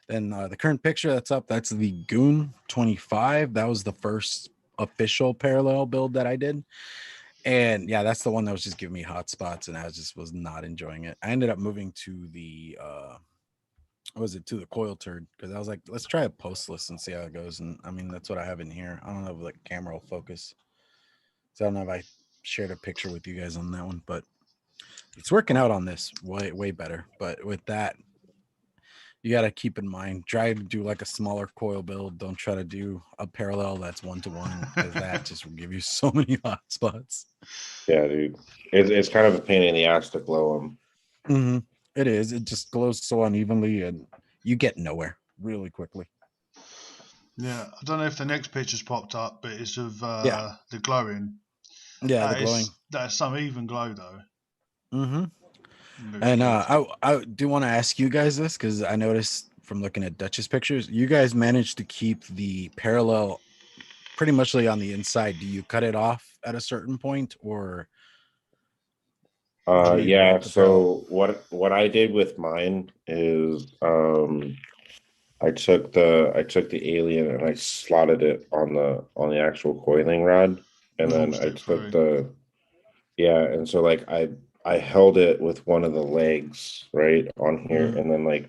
Then the current picture that's up, that's the Goon 25. That was the first official parallel build that I did. And yeah, that's the one that was just giving me hot spots, and I was not enjoying it. I ended up moving to the to the coil turd, because I was like, let's try a postless and see how it goes. And I mean, that's what I have in here. I don't know if the camera will focus, so I don't know if I shared a picture with you guys on that one, but it's working out on this way better. But with that, you got to keep in mind, try to do like a smaller coil build. Don't try to do a parallel that's 1-to-1, because that just will give you so many hot spots. Yeah, dude. It's kind of a pain in the ass to glow them. Mm-hmm. It is. It just glows so unevenly, and you get nowhere really quickly. yeah, I don't know if the next picture's popped up, but it's of Yeah. the glowing. Yeah, the glowing. That's some even glow though. Mm-hmm. Looks And good. I do want to ask you guys this, because I noticed from looking at Dutch's pictures, you guys managed to keep the parallel pretty much on the inside. Do you cut it off at a certain point, or do you Yeah, let the parallel? so what I did with mine is I took the alien and I slotted it on the actual coiling rod, and then Forced I it took through. and so like I held it with one of the legs right on here, Mm. and then like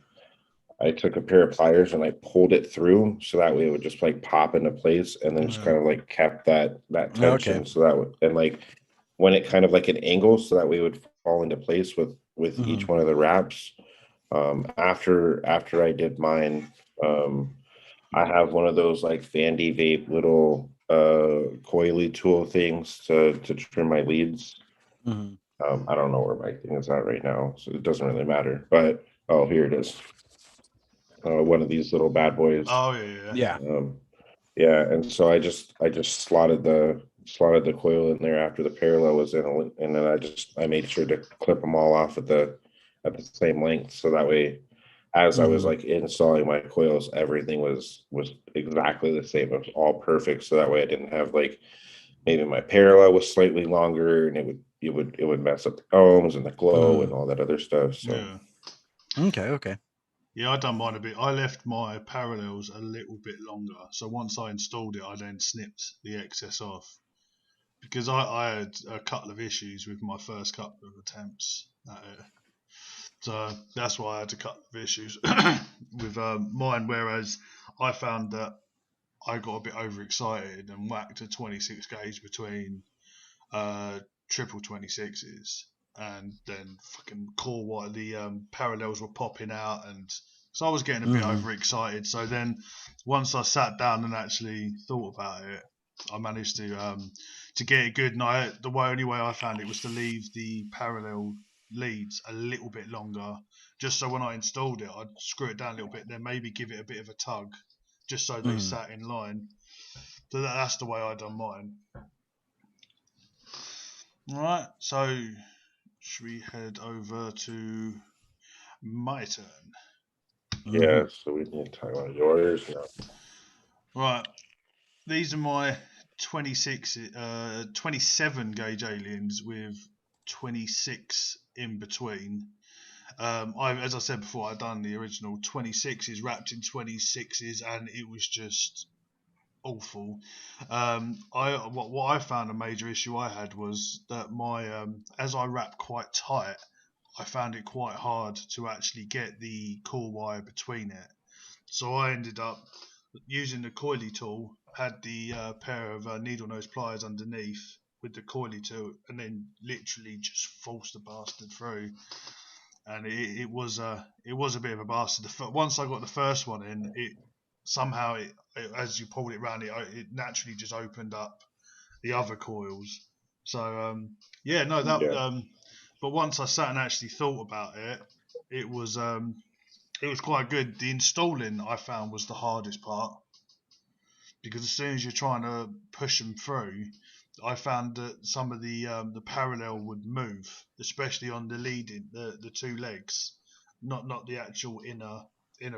I took a pair of pliers and I pulled it through, so that way it would just like pop into place, and then just Yeah. kind of like kept that Okay. tension, so that would, and like when it kind of like an angle, so that way it would fall into place with Mm-hmm. each one of the wraps. After I did mine, I have one of those like Fandy Vape little coily tool things to trim my leads. Mm-hmm. I don't know where my thing is at right now, so it doesn't really matter. But oh, here it is. One of these little bad boys. Oh yeah. Yeah. Um, yeah, and so I just slotted the coil in there after the parallel was in, and then I made sure to clip them all off at the same length, so that way, as I was Mm-hmm. like installing my coils, everything was exactly the same. It was all perfect, so that way I didn't have like maybe my parallel was slightly longer, and it would mess up the ohms and the glow Mm-hmm. and all that other stuff. So Yeah. Okay. Yeah, I done mine a bit. I left my parallels a little bit longer. So once I installed it, I then snipped the excess off. Because I had a couple of issues with my first couple of attempts at it. So that's why I had a couple of issues with mine. Whereas I found that I got a bit overexcited and whacked a 26 gauge between triple 26s, and then fucking core what the parallels were popping out, and so I was getting a bit Mm-hmm. overexcited. So then once I sat down and actually thought about it, I managed to get it good. And only way I found it was to leave the parallel leads a little bit longer, just so when I installed it, I'd screw it down a little bit, then maybe give it a bit of a tug, just so they Mm-hmm. sat in line. So that's the way I done mine. All right, so should we head over to my turn? Mm-hmm. yeah, so we need to talk about yours now. Right, these are my 27 gauge aliens with 26 in between. As I said before, I've done the original 26s wrapped in 26s, and it was just awful. What I found a major issue I had was that my as I wrap quite tight, I found it quite hard to actually get the core wire between it. So I ended up using the coily tool, had the pair of needle nose pliers underneath, with the coily tool, and then literally just forced the bastard through. And it was a bit of a bastard. Once I got the first one in, it somehow as you pulled it round, it naturally just opened up the other coils. So but once I sat and actually thought about it, it was quite good. The installing I found was the hardest part, because as soon as you're trying to push them through, I found that some of the parallel would move, especially on the leading the two legs, not the actual inner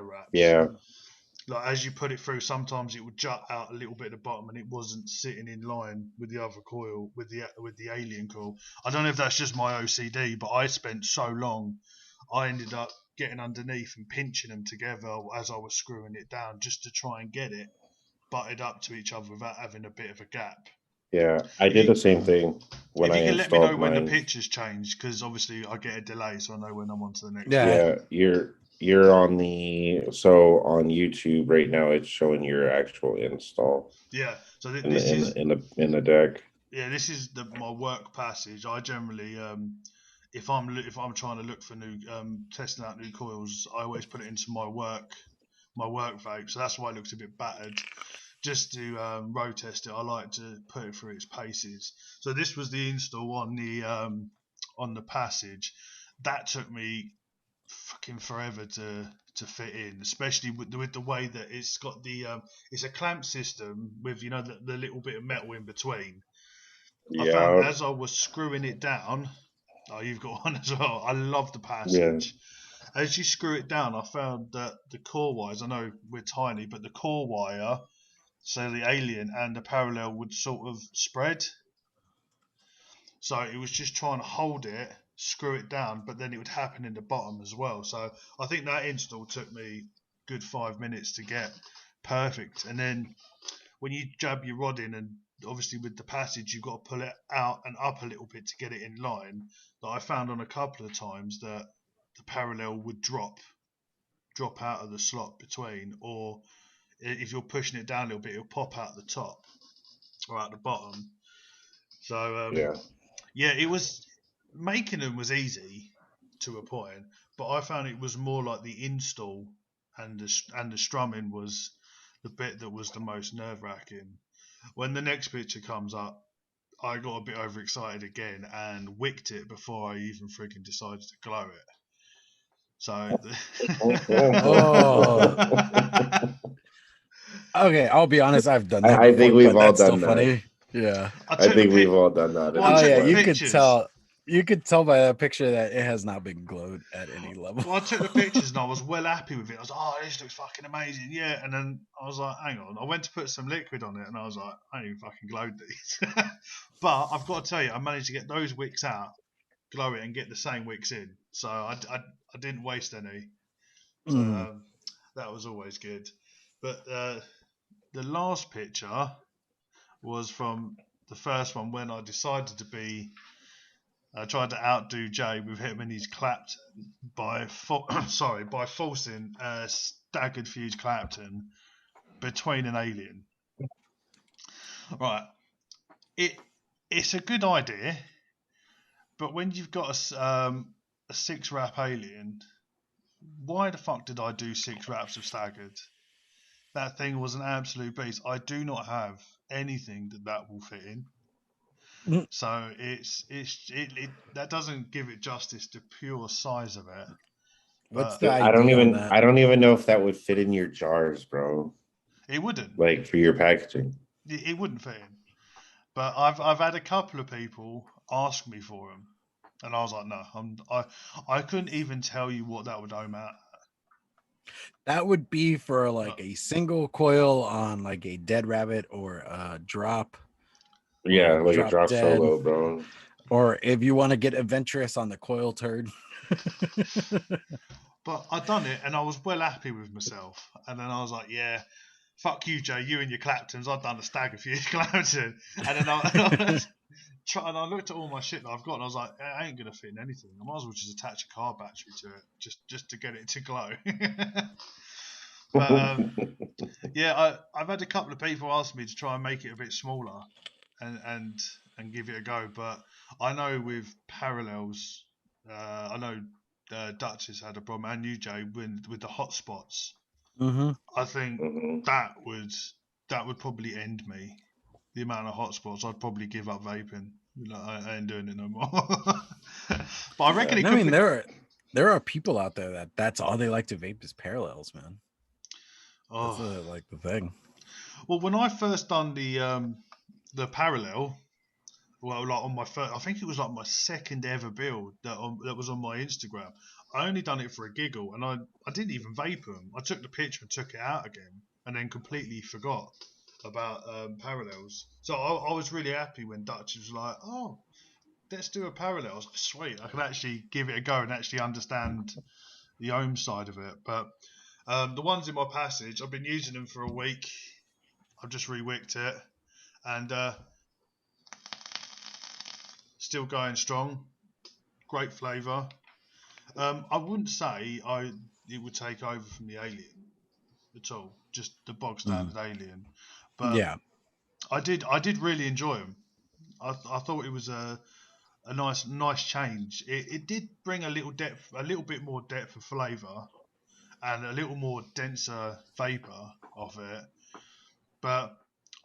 wraps. Yeah. Like as you put it through, sometimes it would jut out a little bit at the bottom, and it wasn't sitting in line with the other coil, with the alien coil. I don't know if that's just my OCD, but I spent so long, I ended up getting underneath and pinching them together as I was screwing it down, just to try and get it butted up to each other without having a bit of a gap. Yeah, I did the same thing when I installed mine. If you can let me know when the pictures change, because obviously I get a delay, so I know when I'm on to the next. Yeah, you're on on YouTube right now. It's showing your actual install. Yeah, so this is in the deck. Yeah, this is my work passage. I generally, if I'm trying to look for new testing out new coils, I always put it into my work vape. So that's why it looks a bit battered. Just to road test it, I like to put it through its paces. So this was the install on the passage. That took me fucking forever to fit in, especially with the way that it's got the it's a clamp system with the little bit of metal in between. Yeah. I found as I was screwing it down, you've got one as well. I love the passage. Yeah. As you screw it down, I found that the core wires, I know we're tiny, but the core wire, so the alien and the parallel would sort of spread. So it was just trying to hold it, screw it down, but then it would happen in the bottom as well. So I think that install took me good 5 minutes to get perfect. And then when you jab your rod in, and obviously with the passage, you've got to pull it out and up a little bit to get it in line. That I found on a couple of times that the parallel would drop out of the slot between, or if you're pushing it down a little bit, it'll pop out the top or out the bottom. So it was, making them was easy to a point, but I found it was more like the install and the strumming was the bit that was the most nerve-wracking. When the next picture comes up, I got a bit overexcited again and wicked it before I even freaking decided to glow it. So okay, I'll be honest, I've done that. I think we've all done that. Funny. Yeah, I think we've all done that. You could tell by that picture that it has not been glowed at any level. Well, I took the pictures and I was well happy with it. I was like, oh, this looks fucking amazing. Yeah. And then I was like, hang on. I went to put some liquid on it and I was like, I ain't even fucking glowed these. But I've got to tell you, I managed to get those wicks out, glow it, and get the same wicks in. So I didn't waste any. So that was always good. But the last picture was from the first one when I decided to be... I tried to outdo Jay with him and his Clapton by forcing a staggered fuse Clapton between an alien. Right, it's a good idea, but when you've got a 6-wrap alien, why the fuck did I do 6 wraps of staggered? That thing was an absolute beast. I do not have anything that will fit in. So it that doesn't give it justice to pure size of it. What's the idea? I don't even know if that would fit in your jars, bro. It wouldn't. Like for your packaging. It wouldn't fit in. But I've had a couple of people ask me for them, and I was like, no, I couldn't even tell you what that would ohm out. That would be for like a single coil on like a dead rabbit or a drop. Yeah, like a drop solo, bro. Or if you want to get adventurous on the coil turd. But I done it and I was well happy with myself. And then I was like, yeah, fuck you, Jay, you and your Claptons. I've done a stagger for you, Clapton. And then I looked at all my shit that I've got and I was like, I ain't going to fit in anything. I might as well just attach a car battery to it just to get it to glow. But I've had a couple of people ask me to try and make it a bit smaller. And and give it a go. But I know with parallels, I know Dutch has had a problem, and you, Jay, with the hotspots. Mm-hmm. I think that would probably end me. The amount of hotspots, I'd probably give up vaping. Like, I ain't doing it no more. But I reckon it I could mean, be. there are people out there that's all they like to vape is parallels, man. That's Oh. like the thing. Well, when I first done the parallel, well, like on my first, I think it was like my second ever build that was on my Instagram. I only done it for a giggle, and I didn't even vape them. I took the picture and took it out again, and then completely forgot about parallels. So I was really happy when Dutch was like, "Oh, let's do a parallel." I was like, "Sweet, I can actually give it a go and actually understand the ohm side of it." But the ones in my passage, I've been using them for a week. I've just rewicked it, and still going strong. Great flavour. I wouldn't say it would take over from the Alien at all. Just the bog standard Alien, but Yeah. I did really enjoy them. I thought it was a nice change. It did bring a little bit more depth of flavour, and a little more denser vapor of it. But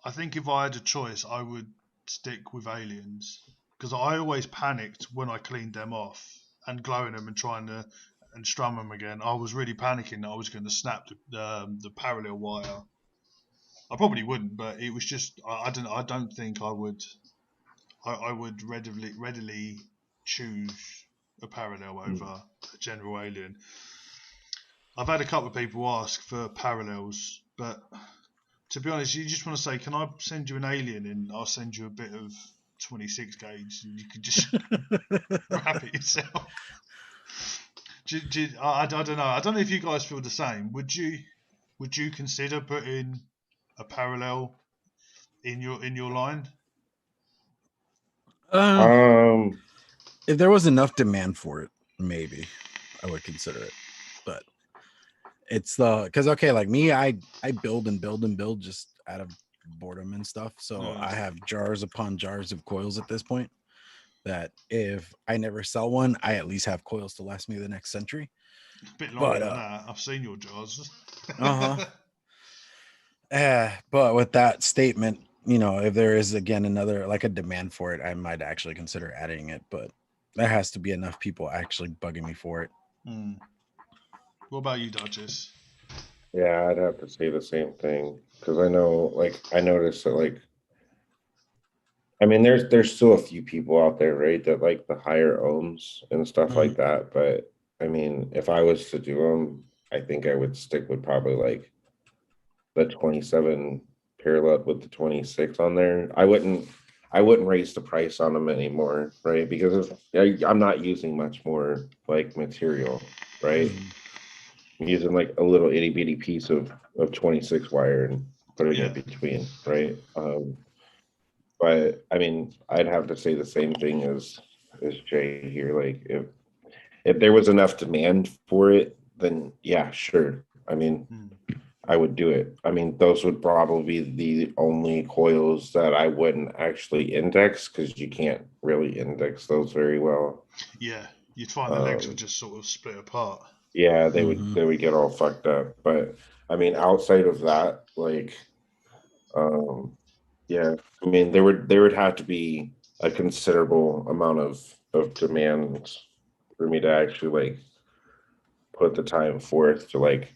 I think if I had a choice, I would stick with Aliens because I always panicked when I cleaned them off and glowing them and trying to and strum them again. I was really panicking that I was going to snap the parallel wire. I probably wouldn't, but it was just I don't think I would. I would readily choose a parallel over a general Alien. I've had a couple of people ask for parallels, but to be honest, you just want to say, "Can I send you an Alien and I'll send you a bit of 26 gauge and you can just wrap it yourself." I don't know. I don't know if you guys feel the same. Would you consider putting a parallel in your line? If there was enough demand for it, maybe I would consider it. But it's because okay, like me, I build and build and build just out of boredom and stuff. So I have jars upon jars of coils at this point. That if I never sell one, I at least have coils to last me the next century. A bit longer than that. I've seen your jars. But with that statement, if there is again another like a demand for it, I might actually consider adding it. But there has to be enough people actually bugging me for it. What about you, Duchess? Yeah, I'd have to say the same thing because I know, like, I noticed that, like, I mean, there's still a few people out there, right, that like the higher ohms and stuff like that. But I mean, if I was to do them, I think I would stick with probably like the 27 parallel with the 26 on there. I wouldn't raise the price on them anymore, right? Because I'm not using much more like material, right? I'm using like a little itty bitty piece of 26 wire and putting it between, right? But I mean, I'd have to say the same thing as Jay here. Like if there was enough demand for it, then yeah, sure. I mean, I would do it. I mean, those would probably be the only coils that I wouldn't actually index because you can't really index those very well. Yeah, you'd find the legs would just sort of split apart. Yeah, they would get all fucked up. But I mean, outside of that, like, yeah, I mean, there would have to be a considerable amount of demand for me to actually like put the time forth to like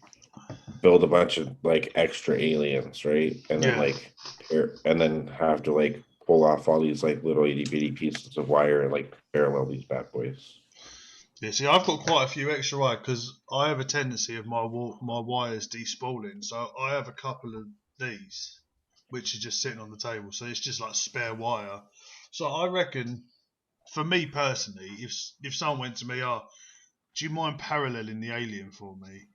build a bunch of like extra aliens, right? And then like and then have to like pull off all these like little itty bitty pieces of wire and like parallel these bad boys. Yeah, see, I've got quite a few extra wire because I have a tendency of my wires despooling. So I have a couple of these, which are just sitting on the table. So it's just like spare wire. So I reckon, for me personally, if someone went to me, "Oh, do you mind paralleling the Alien for me?"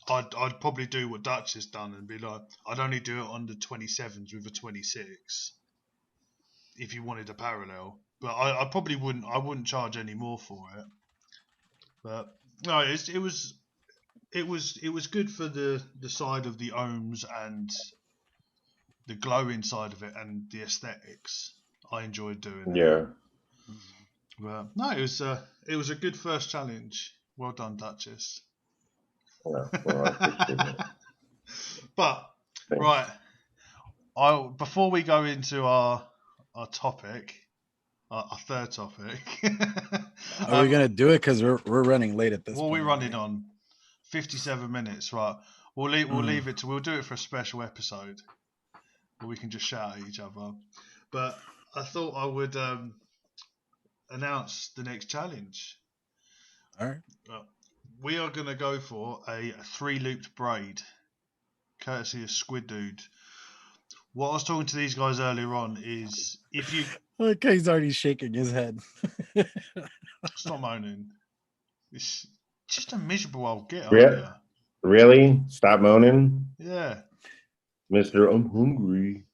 I'd probably do what Dutch has done and be like, "I'd only do it on the 27s with a 26 if you wanted a parallel." But I probably wouldn't. I wouldn't charge any more for it. But no, it was good for the side of the ohms and the glowing side of it and the aesthetics. I enjoyed doing it. Yeah. But no, it was a good first challenge. Well done, Duchess. Yeah, well, I appreciate it. But Thanks. right, before we go into our topic, our third topic. Are we gonna do it? Because we're running late at this what point. are we running on? 57 minutes, right? We'll leave it to. We'll do it for a special episode, where we can just shout at each other. But I thought I would announce the next challenge. All right. We are going to go for a 3-looped braid, courtesy of Squid Dude. What I was talking to these guys earlier on is if you. Okay, he's already shaking his head. Stop moaning. It's just a miserable old get, Yeah. aren't you? Really? Stop moaning, Yeah. Mister. I'm hungry.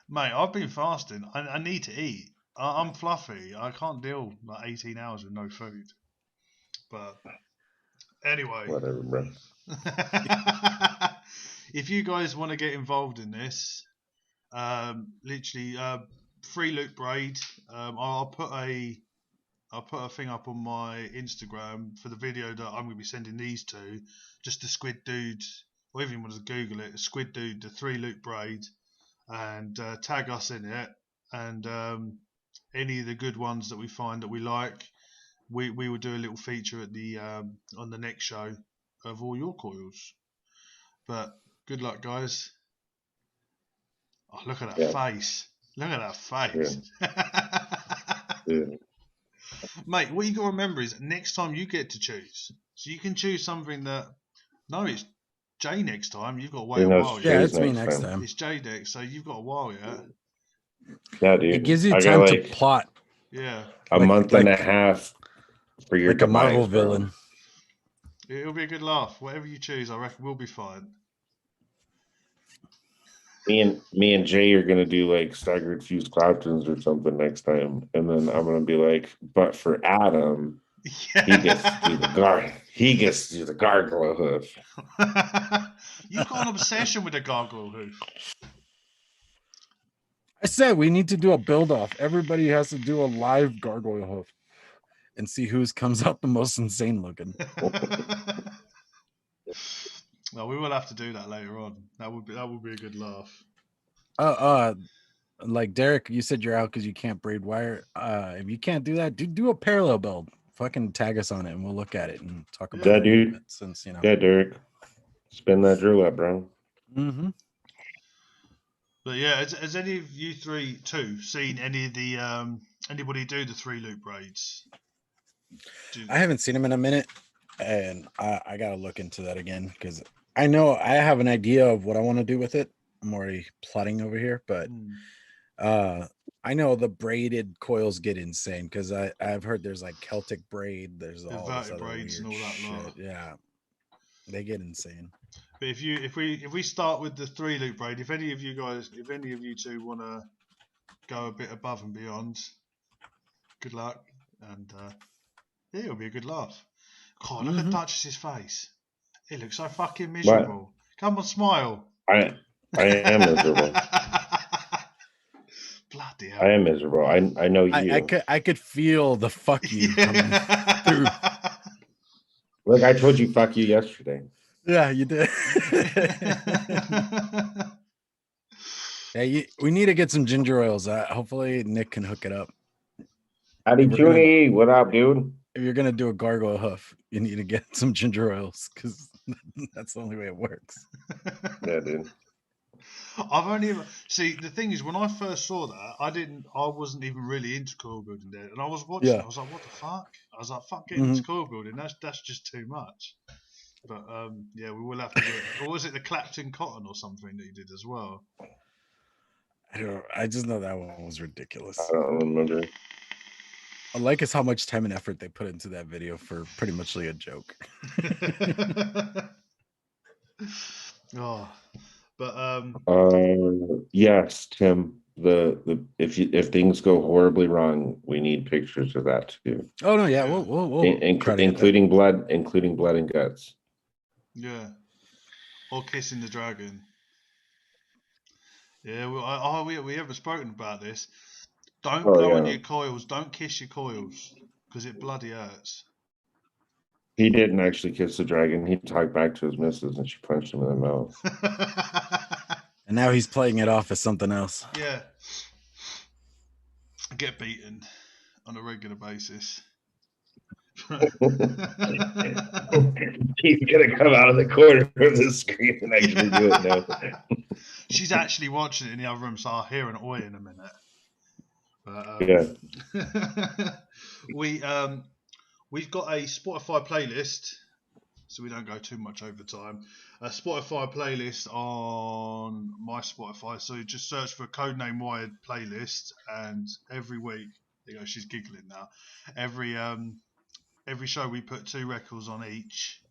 Mate, I've been fasting. I need to eat. I'm fluffy. I can't deal like 18 hours with no food. But anyway. Whatever, bro. If you guys want to get involved in this, literally 3-loop braid. I'll put a thing up on my Instagram for the video that I'm going to be sending these to. Just the Squid Dude, or even want to Google it, Squid Dude, the 3-loop braid, and tag us in it. And any of the good ones that we find that we like, we will do a little feature at the on the next show of all your coils. But good luck, guys. Oh, look at that face. Look at that face. Yeah. Mate, what you got to remember is next time you get to choose. So you can choose something that... No, it's Jay next time. You've got to wait a while. Yeah, it's me next time. It's Jay next, so you've got a while, yeah? Yeah, dude. It gives you time to plot. Yeah. A month and a half for your like a Marvel villain. It'll be a good laugh. Whatever you choose, I reckon we'll be fine. Me and Jay are gonna do like staggered fused Cloudtons or something next time, and then I'm gonna be like, but for Adam, he gets to do the guard. He gets to do the gargoyle hoof. You've got an obsession with the gargoyle hoof. I said we need to do a build-off. Everybody has to do a live gargoyle hoof and see whose comes out the most insane looking. No, we will have to do that later on. That would be a good laugh. Like Derek, you said you're out because you can't braid wire. If you can't do that, do a parallel build. Fucking tag us on it and we'll look at it and talk about it. Dude. Since you know. Yeah, Derek. Spin that drill up, bro. Mm-hmm. But yeah, has any of you two seen any of the anybody do the 3-loop braids? I haven't seen them in a minute, and I gotta look into that again because I know I have an idea of what I want to do with it. I'm already plotting over here, but I know the braided coils get insane because I've heard there's like Celtic braid, there's all this other braids and all that shit. lot. Yeah, they get insane. But if we start with the 3-loop braid, if any of you two want to go a bit above and beyond, good luck, and yeah, it'll be a good laugh. God, look at Duchess's face. It looks so fucking miserable. What? Come on, smile. I am miserable. Bloody hell. I am miserable. I know you. I could feel the fuck you coming through. Look, I told you fuck you yesterday. Yeah, you did. Yeah, we need to get some ginger oils. Hopefully Nick can hook it up. Howdy, Junie. What up, dude? If you're gonna do a gargoyle hoof, you need to get some ginger oils because that's the only way it works. Yeah, dude. I've only ever see the thing is when I first saw that I wasn't even really into coil building then, and I was watching. I was like, what the fuck? I was like, fuck getting into coil building. That's just too much. But yeah, we will have to do it. Or was it the Clapton Cotton or something that you did as well? I just know that one was ridiculous. I don't remember. I like is how much time and effort they put into that video for pretty much like a joke. Oh, but yes, Tim. If things go horribly wrong, we need pictures of that too. Oh no, yeah, we'll including blood and guts. Yeah, or kissing the dragon. Yeah, we haven't spoken about this. Don't Oh, blow on yeah. your coils. Don't kiss your coils because it bloody hurts. He didn't actually kiss the dragon. He talked back to his missus and she punched him in the mouth. And now he's playing it off as something else. Yeah. I get beaten on a regular basis. He's gonna come out of the corner of the screen and actually do it now. She's actually watching it in the other room, so I'll hear an oi in a minute. But, Yeah. we've got a Spotify playlist, so we don't go too much over time. A Spotify playlist on my Spotify, so you just search for Codename Wired playlist, and every week, she's giggling now. Every show we put 2 records on each.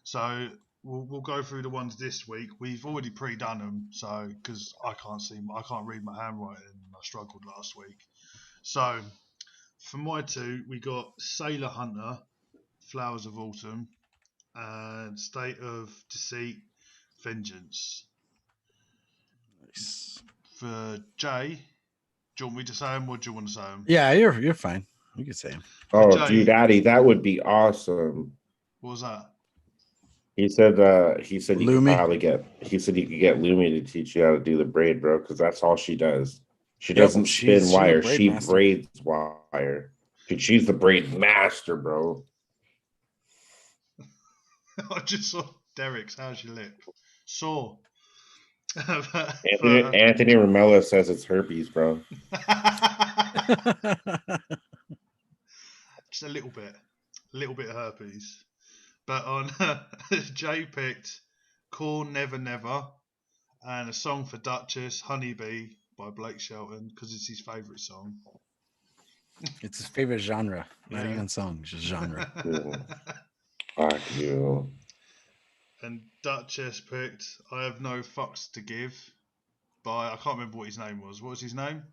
So we'll go through the ones this week. We've already pre-done them, so because I can't read my handwriting. I struggled last week. So for my 2, we got Sailor Hunter, Flowers of Autumn, and State of Deceit, Vengeance. Nice. For Jay, do you want me to say them or do you want to say them? Yeah, you're fine. You can say him. Oh, Jay, dude, Addy, that would be awesome. What was that? He said you could Lumi? probably you could get Lumi to teach you how to do the braid, bro, because that's all she does. She Yep, doesn't she's spin a wire, braid she master. braids wire. Dude, she's the braid master, bro. I just saw Derek's. How's your lip? Sore. Anthony Ramella says it's herpes, bro. Just a little bit of herpes. But on Jay picked Corn Never Never and a song for Duchess, Honeybee by Blake Shelton, because it's his favourite song. It's his favorite genre. Not Yeah. even song, just genre. Fuck you. And Duchess picked I Have No Fucks to Give by, I can't remember what his name was. What was his name?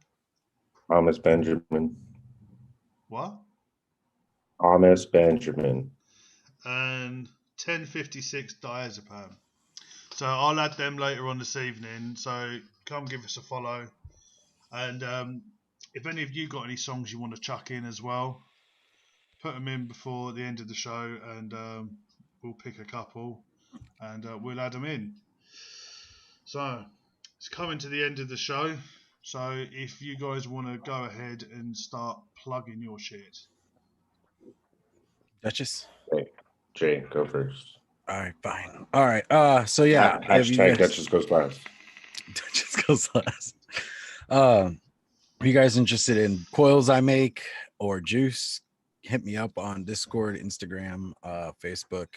Thomas Benjamin. What? Thomas Benjamin. And 1056 diazepam. So I'll add them later on this evening. So come give us a follow. And if any of you got any songs you want to chuck in as well, put them in before the end of the show, and we'll pick a couple and we'll add them in. So it's coming to the end of the show. So if you guys want to go ahead and start plugging your shit. Duchess? Jay, go first. All right, fine. All right. So yeah, Hashtag Duchess goes last. Duchess goes last. Are you guys interested in coils I make or juice? Hit me up on Discord, Instagram, Facebook,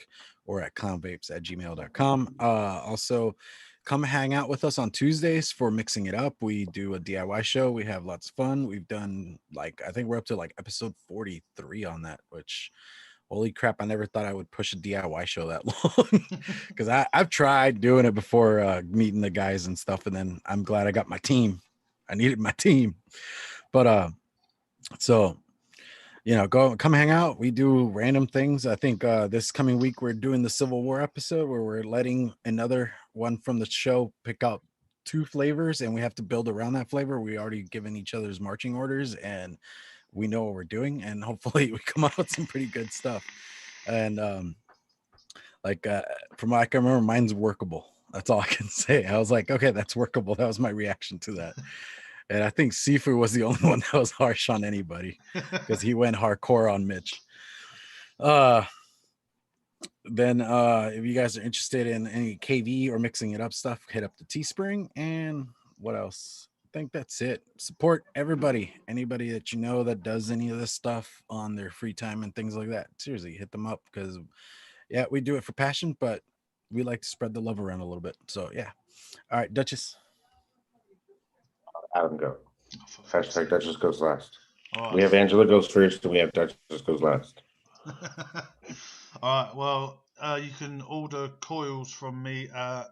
or at clownvapes@gmail.com. Also, come hang out with us on Tuesdays for Mixing It Up. We do a DIY show. We have lots of fun. We've done I think we're up to episode 43 on that, which holy crap, I never thought I would push a DIY show that long, because I've tried doing it before, meeting the guys and stuff, and then I'm glad I got my team. I needed my team. But so come hang out. We do random things. I think this coming week we're doing the Civil War episode where we're letting another one from the show pick out 2 flavors, and we have to build around that flavor. We already given each other's marching orders, and we know what we're doing, and hopefully we come up with some pretty good stuff. And from what I can remember, mine's workable. That's all I can say. I was like, okay, that's workable. That was my reaction to that. And I think Sifu was the only one that was harsh on anybody, because he went hardcore on Mitch. Then if you guys are interested in any KV or Mixing It Up stuff, hit up the Teespring. And what else? I think that's it. Support everybody. Anybody that you know that does any of this stuff on their free time and things like that. Seriously, hit them up, because we do it for passion, but we like to spread the love around a little bit. So yeah. All right, Duchess. Adam, go. Hashtag Duchess goes last. Right. We have Angela goes first, and we have Duchess goes last. All right. Well, you can order coils from me at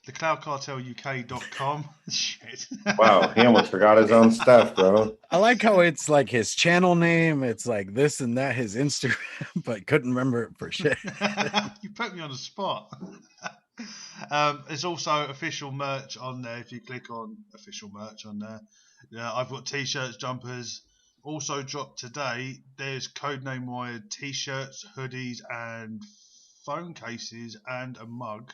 the Cloud Cartel UK.com. Shit. Wow, he almost forgot his own stuff, bro. I like how it's like his channel name. It's like this and that, his Instagram, but couldn't remember it for shit. You put me on the spot. There's also official merch on there. If you click on official merch on there, Yeah, I've got t-shirts, jumpers. Also dropped today. There's codename wired t-shirts, hoodies, and phone cases, and a mug.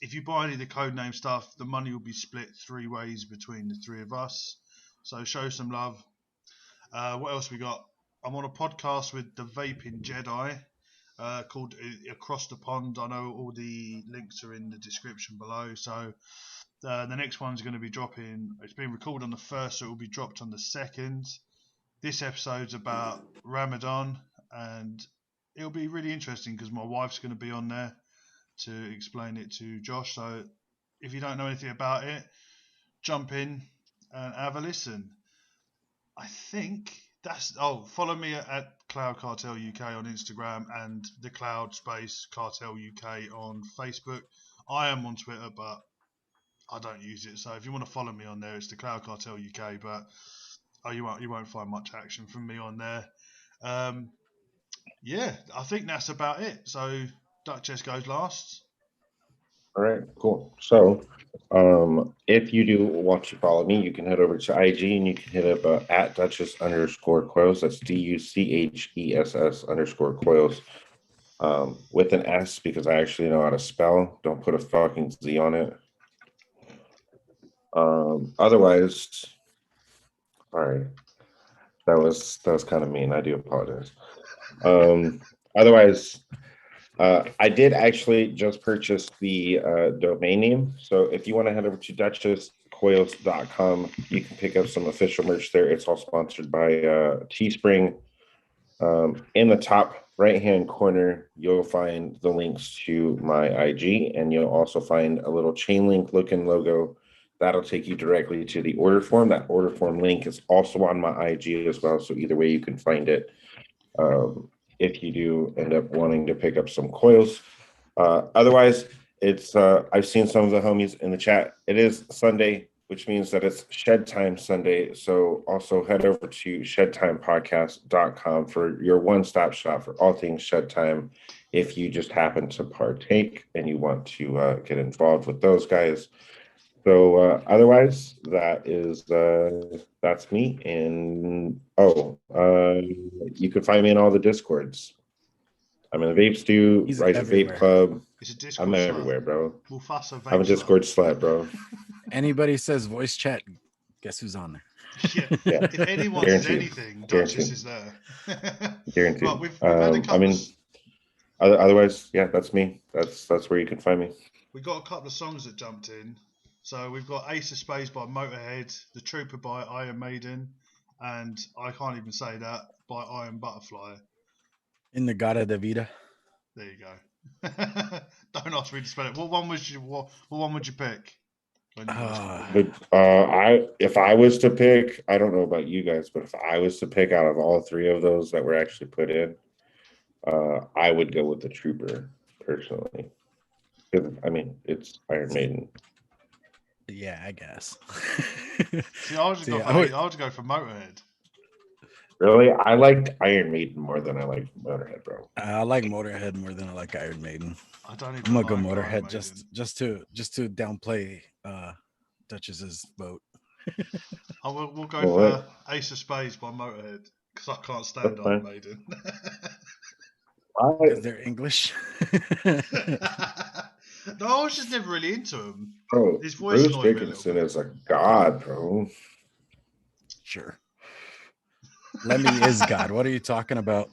If you buy any of the codename stuff, the money will be split 3 ways between the 3 of us. So show some love. What else we got? I'm on a podcast with the VapingJedi called Across the Pond. I know all the links are in the description below. So the next one's going to be dropping. It's been recorded on the 1st, so it will be dropped on the 2nd. This episode's about Ramadan, and it'll be really interesting because my wife's going to be on there to explain it to Josh. So if you don't know anything about it, jump in and have a listen. I think that's. Oh, follow me at Cloud Cartel UK on Instagram and the Cloud Space Cartel UK on Facebook. I am on Twitter, but I don't use it. So if you want to follow me on there, it's the Cloud Cartel UK. But you won't find much action from me on there. Yeah, I think that's about it. So Duchess goes last. All right, cool. So, if you do want to follow me, you can head over to IG and you can hit up at Duchess_coils. That's DUCHESS_coils. With an S because I actually know how to spell. Don't put a fucking Z on it. Otherwise, all right. That was kind of mean. I do apologize. Otherwise, I did actually just purchase the domain name. So if you want to head over to duchesscoils.com, you can pick up some official merch there. It's all sponsored by Teespring. In the top right-hand corner, you'll find the links to my IG, and you'll also find a little chain link looking logo. That'll take you directly to the order form. That order form link is also on my IG as well. So either way, you can find it. If you do end up wanting to pick up some coils. Otherwise, it's I've seen some of the homies in the chat. It is Sunday, which means that it's Shed Time Sunday. So also head over to shedtimepodcast.com for your one-stop shop for all things Shed Time. If you just happen to partake and you want to get involved with those guys. So otherwise, that's me. And you can find me in all the Discords. I'm in the Vape Stew, He's Rise everywhere. Vape Club. It's a Discord I'm slut. everywhere, bro. Mufasa Vape I'm a Discord slut, bro. Anybody says voice chat, guess who's on there? Yeah. If anyone says anything, Duchess is there. Guaranteed. But we've had a couple. Otherwise, yeah, that's me. That's where you can find me. We got a couple of songs that jumped in. So we've got Ace of Spades by Motorhead, The Trooper by Iron Maiden, and I can't even say that, by Iron Butterfly. In the Gata de Vida. There you go. Don't ask me to spell it. What one would you pick? If I was to pick, I don't know about you guys, but if I was to pick out of all 3 of those that were actually put in, I would go with The Trooper personally. I mean, it's Iron Maiden. Yeah, I guess. See, I would go for Motorhead. Really? I liked Iron Maiden more than I liked Motorhead, bro. I like Motorhead more than I like Iron Maiden. I'm gonna go Motorhead just to downplay Duchess's vote. We'll go for Ace of Spades by Motorhead because I can't stand Iron Maiden. Because they're English. No, I was just never really into him. Bro, his voice Bruce Dickinson is a god, bro. Sure. Lemmy is God. What are you talking about?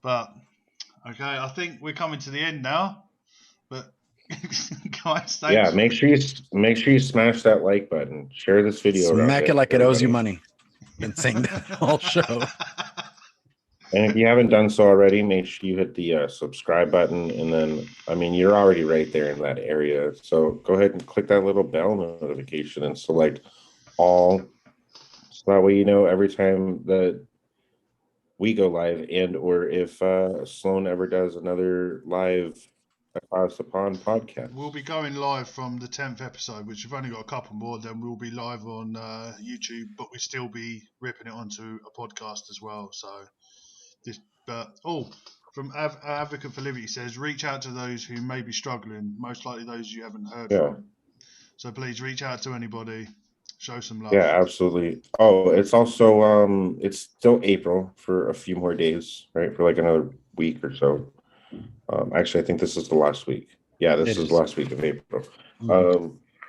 But okay, I think we're coming to the end now. But guys, yeah, make sure you smash that like button. Share this video. Smack it like it owes you money. Been saying that whole show. And if you haven't done so already, make sure you hit the subscribe button. And then, I mean, you're already right there in that area. So go ahead and click that little bell notification and select all. So that way you know every time that we go live, and or if Sloane ever does another live Across the Pond podcast. We'll be going live from the 10th episode, which we've only got a couple more. Then we'll be live on YouTube, but we'll still be ripping it onto a podcast as well. So from Advocate for Liberty says, reach out to those who may be struggling, most likely those you haven't heard from. So please reach out to anybody, show some love. Yeah, absolutely. Oh, it's also it's still April for a few more days, right? For like another week or so. Actually, I think this is the last week. Yeah, this is the last week of April.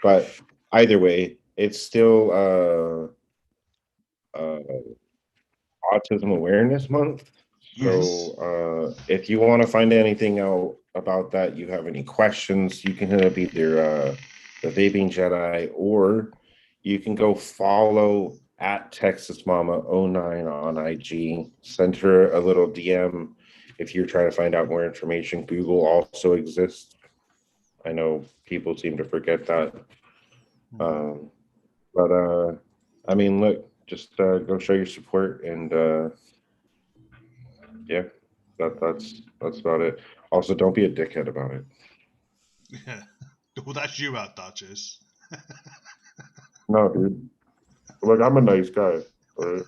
But either way, it's still Autism Awareness Month. So if you want to find anything out about that, you have any questions, you can hit up either the VapingJedi, or you can go follow at Texas Mama 09 on IG. Send her a little DM if you're trying to find out more information. Google also exists. I know people seem to forget that. But I mean, look, just go show your support, and yeah, that's about it. Also, don't be a dickhead about it. Yeah. Well, that's you out, Duchess. No, dude. Like, I'm a nice guy. All right?